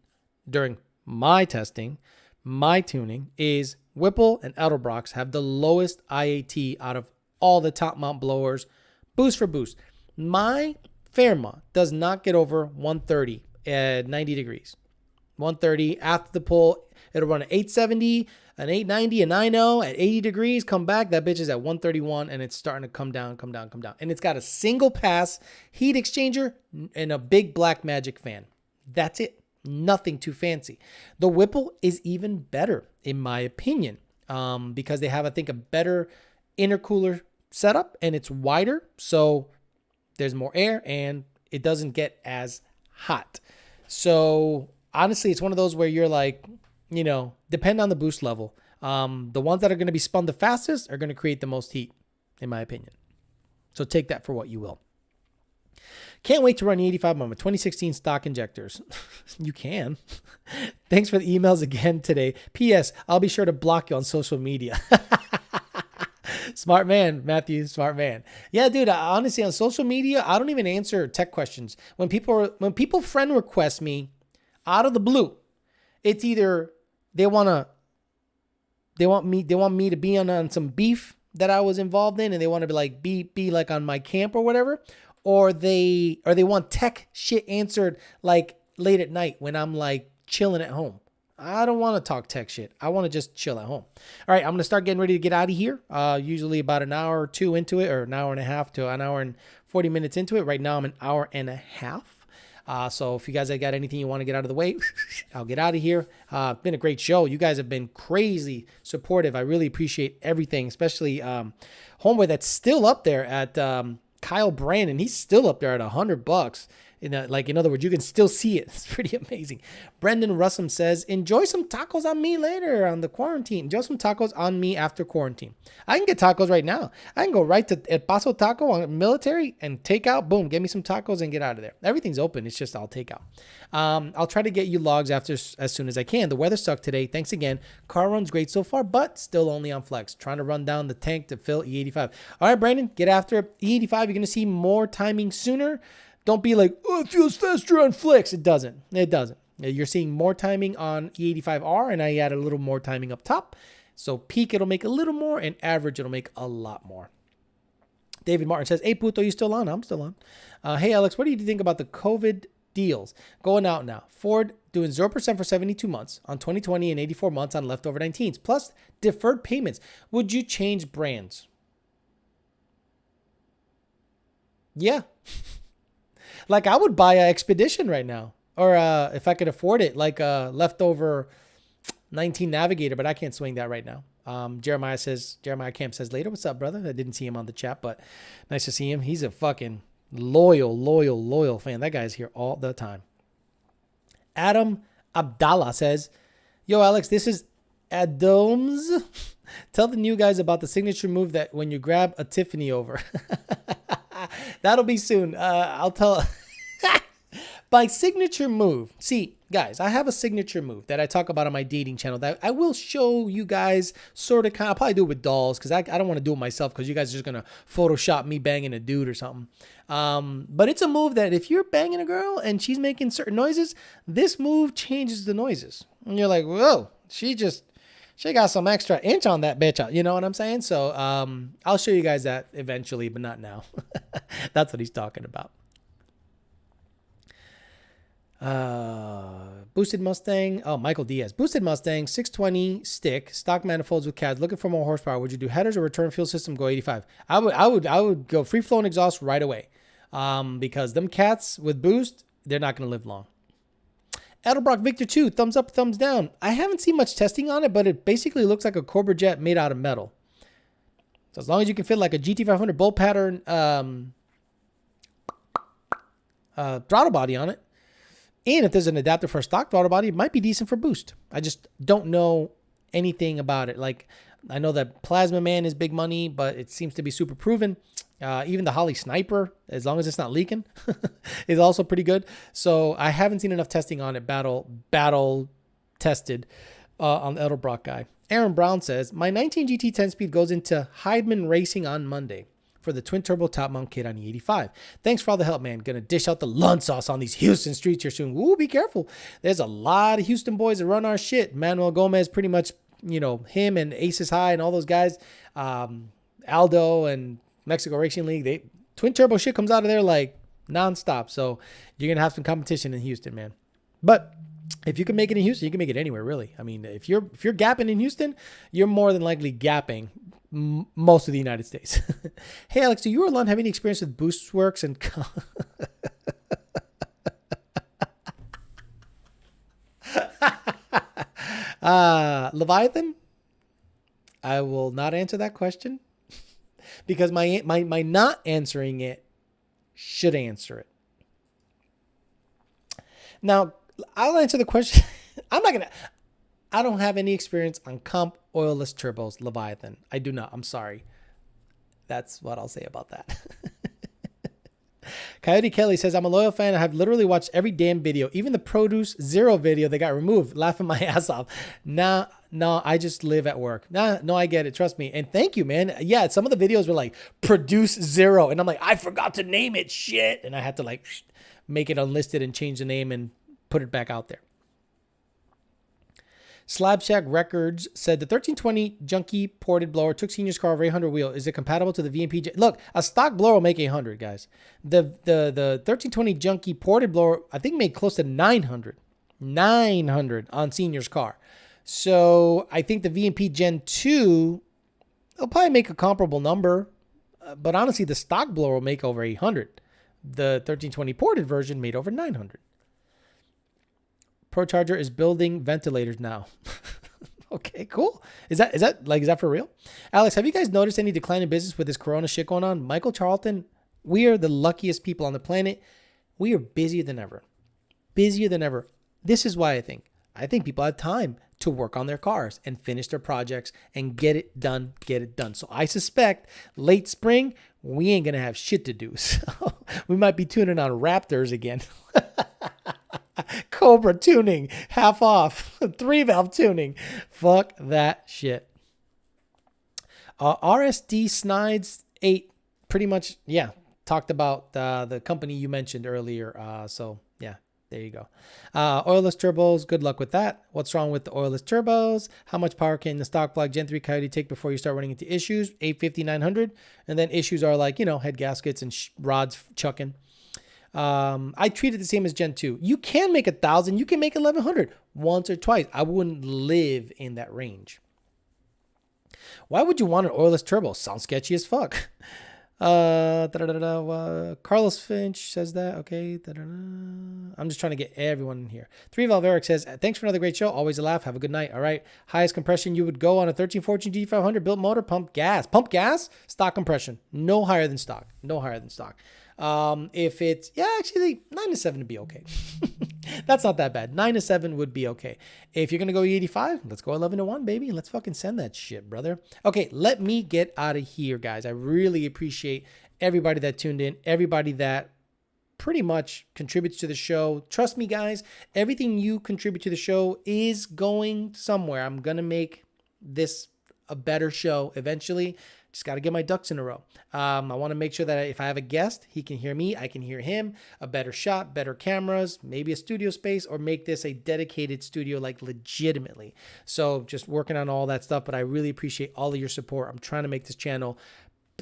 during my testing, my tuning, is Whipple and Edelbrocks have the lowest IAT out of all the top mount blowers, boost for boost. My Fairmont does not get over 130 at 90 degrees. 130 after the pull, it'll run an 870, an 890, a 90 at 80 degrees, come back, that bitch is at 131 and it's starting to come down. And it's got a single pass heat exchanger and a big black magic fan. That's it. Nothing too fancy. The Whipple is even better in my opinion, because they have, I think, a better intercooler setup and it's wider, so there's more air and it doesn't get as hot. So honestly, it's one of those where you're like, depend on the boost level. The ones that are going to be spun the fastest are going to create the most heat, in my opinion. So take that for what you will. Can't wait to run the 85 moment 2016 stock injectors. You can. Thanks for the emails again today. P.S. I'll be sure to block you on social media. Smart man, Matthew. Smart man. Yeah, dude. Honestly, on social media, I don't even answer tech questions. When people friend request me out of the blue, it's either they want me to be on some beef that I was involved in, and they want to be like on my camp or whatever, or they want tech shit answered like late at night when I'm like chilling at home. I don't want to talk tech shit. I want to just chill at home. All right, I'm going to start getting ready to get out of here. Usually about an hour or two into it, or an hour and a half to an hour and 40 minutes into it. Right now, I'm an hour and a half. So if you guys have got anything you want to get out of the way, I'll get out of here. It's been a great show. You guys have been crazy supportive. I really appreciate everything, especially homeboy that's still up there at Kyle Brandon. He's still up there at $100. In other words, you can still see it. It's pretty amazing. Brendan Russum says, enjoy some tacos on me later on the quarantine. Enjoy some tacos on me after quarantine. I can get tacos right now. I can go right to El Paso Taco on military and take out. Boom, get me some tacos and get out of there. Everything's open. It's just I'll take out. I'll try to get you logs after as soon as I can. The weather sucked today. Thanks again. Car runs great so far, but still only on flex. Trying to run down the tank to fill E85. All right, Brandon, get after it. E85, you're going to see more timing sooner. Don't be like, oh, it feels faster on flex. It doesn't. It doesn't. You're seeing more timing on E85R, and I added a little more timing up top. So peak, it'll make a little more, and average, it'll make a lot more. David Martin says, hey, Puto, you still on? I'm still on. Hey, Alex, what do you think about the COVID deals going out now? Ford doing 0% for 72 months on 2020 and 84 months on leftover 19s, plus deferred payments. Would you change brands? Yeah. Like I would buy an Expedition right now, or if I could afford it, like a leftover 19 Navigator, but I can't swing that right now. Jeremiah Camp says later, what's up, brother? I didn't see him on the chat, but nice to see him. He's a fucking loyal fan. That guy's here all the time. Adam Abdallah says, yo, Alex, this is Adams. Tell the new guys about the signature move that when you grab a Tiffany over. That'll be soon. I'll tell. My signature move. See, guys, I have a signature move that I talk about on my dating channel that I will show you guys sort of kind of. I'll probably do it with dolls because I don't want to do it myself because you guys are just going to Photoshop me banging a dude or something. But it's a move that if you're banging a girl and she's making certain noises, this move changes the noises. And you're like, whoa, she got some extra inch on that bitch. You know what I'm saying? So I'll show you guys that eventually, but not now. That's what he's talking about. Boosted Mustang. Oh, Michael Diaz. Boosted Mustang, 620 stick, stock manifolds with CADs. Looking for more horsepower. Would you do headers or return fuel system? Go 85. I would go free flowing exhaust right away. Because them cats with boost, they're not going to live long. Edelbrock Victor 2, thumbs up, thumbs down. I haven't seen much testing on it, but it basically looks like a Cobra jet made out of metal. So as long as you can fit like a GT500 bolt pattern throttle body on it, and if there's an adapter for a stock throttle body, it might be decent for boost. I just don't know anything about it. Like, I know that Plasma Man is big money, but it seems to be super proven. Even the Holly Sniper, as long as it's not leaking, is also pretty good. So I haven't seen enough testing on it, battle tested on the Edelbrock guy. Aaron Brown says, my 19 GT 10-speed goes into Heidman Racing on Monday for the twin-turbo top-mount kit on E85. Thanks for all the help, man. Gonna dish out the lunch sauce on these Houston streets here soon. Ooh, be careful. There's a lot of Houston boys that run our shit. Manuel Gomez, pretty much, him and Aces High and all those guys. Aldo and Mexico Racing League. Twin-turbo shit comes out of there like nonstop. So you're gonna have some competition in Houston, man. But if you can make it in Houston, you can make it anywhere, really. I mean, if you're gapping in Houston, you're more than likely gapping most of the United States. Hey, Alex, do you or Lund have any experience with BoostWorks and Leviathan? I will not answer that question because my not answering it should answer it. Now, I'll answer the question. I don't have any experience on comp oilless turbos, Leviathan. I do not. I'm sorry. That's what I'll say about that. Coyote Kelly says, I'm a loyal fan. I have literally watched every damn video, even the Produce Zero video that got removed, laughing my ass off. No, I just live at work. No, I get it. Trust me. And thank you, man. Yeah, some of the videos were like Produce Zero. And I'm like, I forgot to name it. Shit. And I had to like make it unlisted and change the name and put it back out there. Slab Shack Records said the 1320 junky ported blower took senior's car over 800 wheel. Is it compatible to the VMP? Look, a stock blower will make 800, guys. The 1320 junky ported blower, I think, made close to 900. $900 on Senior's car. So I think the VMP Gen 2, they'll probably make a comparable number. But honestly, the stock blower will make over 800. The 1320 ported version made over 900. ProCharger is building ventilators now. Okay, cool. Is that for real? Alex, have you guys noticed any decline in business with this Corona shit going on? Michael Charlton, we are the luckiest people on the planet. We are busier than ever. Busier than ever. This is why I think people have time to work on their cars and finish their projects and get it done. So I suspect late spring, we ain't going to have shit to do. So we might be tuning on Raptors again. Cobra tuning, half off, 3-valve tuning. Fuck that shit. RSD Snides 8, pretty much, yeah, talked about the company you mentioned earlier. So, yeah, there you go. Oilless turbos, good luck with that. What's wrong with the oilless turbos? How much power can the stock block Gen 3 Coyote take before you start running into issues? 850, 900. And then issues are like, head gaskets and rods chucking. I treat it the same as Gen 2. You can make 1,000. You can make 1,100 once or twice. I wouldn't live in that range. Why would you want an oilless turbo? Sounds sketchy as fuck. Carlos Finch says that. Okay. I'm just trying to get everyone in here. 3-valve Eric says, thanks for another great show. Always a laugh. Have a good night. All right. Highest compression you would go on a 1314 G500 built motor, pump gas, stock compression. No higher than stock. If it's, actually 9 to 7 would be okay. That's not that bad. 9 to 7 would be okay. If you're going to go 85, let's go 11 to 1, baby. Let's fucking send that shit, brother. Okay. Let me get out of here, guys. I really appreciate everybody that tuned in, everybody that pretty much contributes to the show. Trust me, guys, everything you contribute to the show is going somewhere. I'm going to make this a better show eventually. Just got to get my ducks in a row. I want to make sure that if I have a guest, he can hear me, I can hear him, a better shot, better cameras, maybe a studio space, or make this a dedicated studio, like legitimately. So just working on all that stuff, but I really appreciate all of your support. I'm trying to make this channel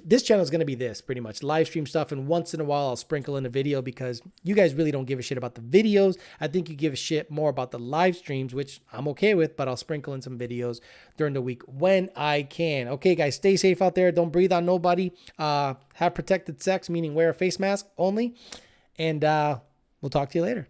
is going to be this pretty much live stream stuff. And once in a while, I'll sprinkle in a video because you guys really don't give a shit about the videos. I think you give a shit more about the live streams, which I'm okay with, but I'll sprinkle in some videos during the week when I can. Okay, guys, stay safe out there. Don't breathe on nobody. Have protected sex, meaning wear a face mask only. And we'll talk to you later.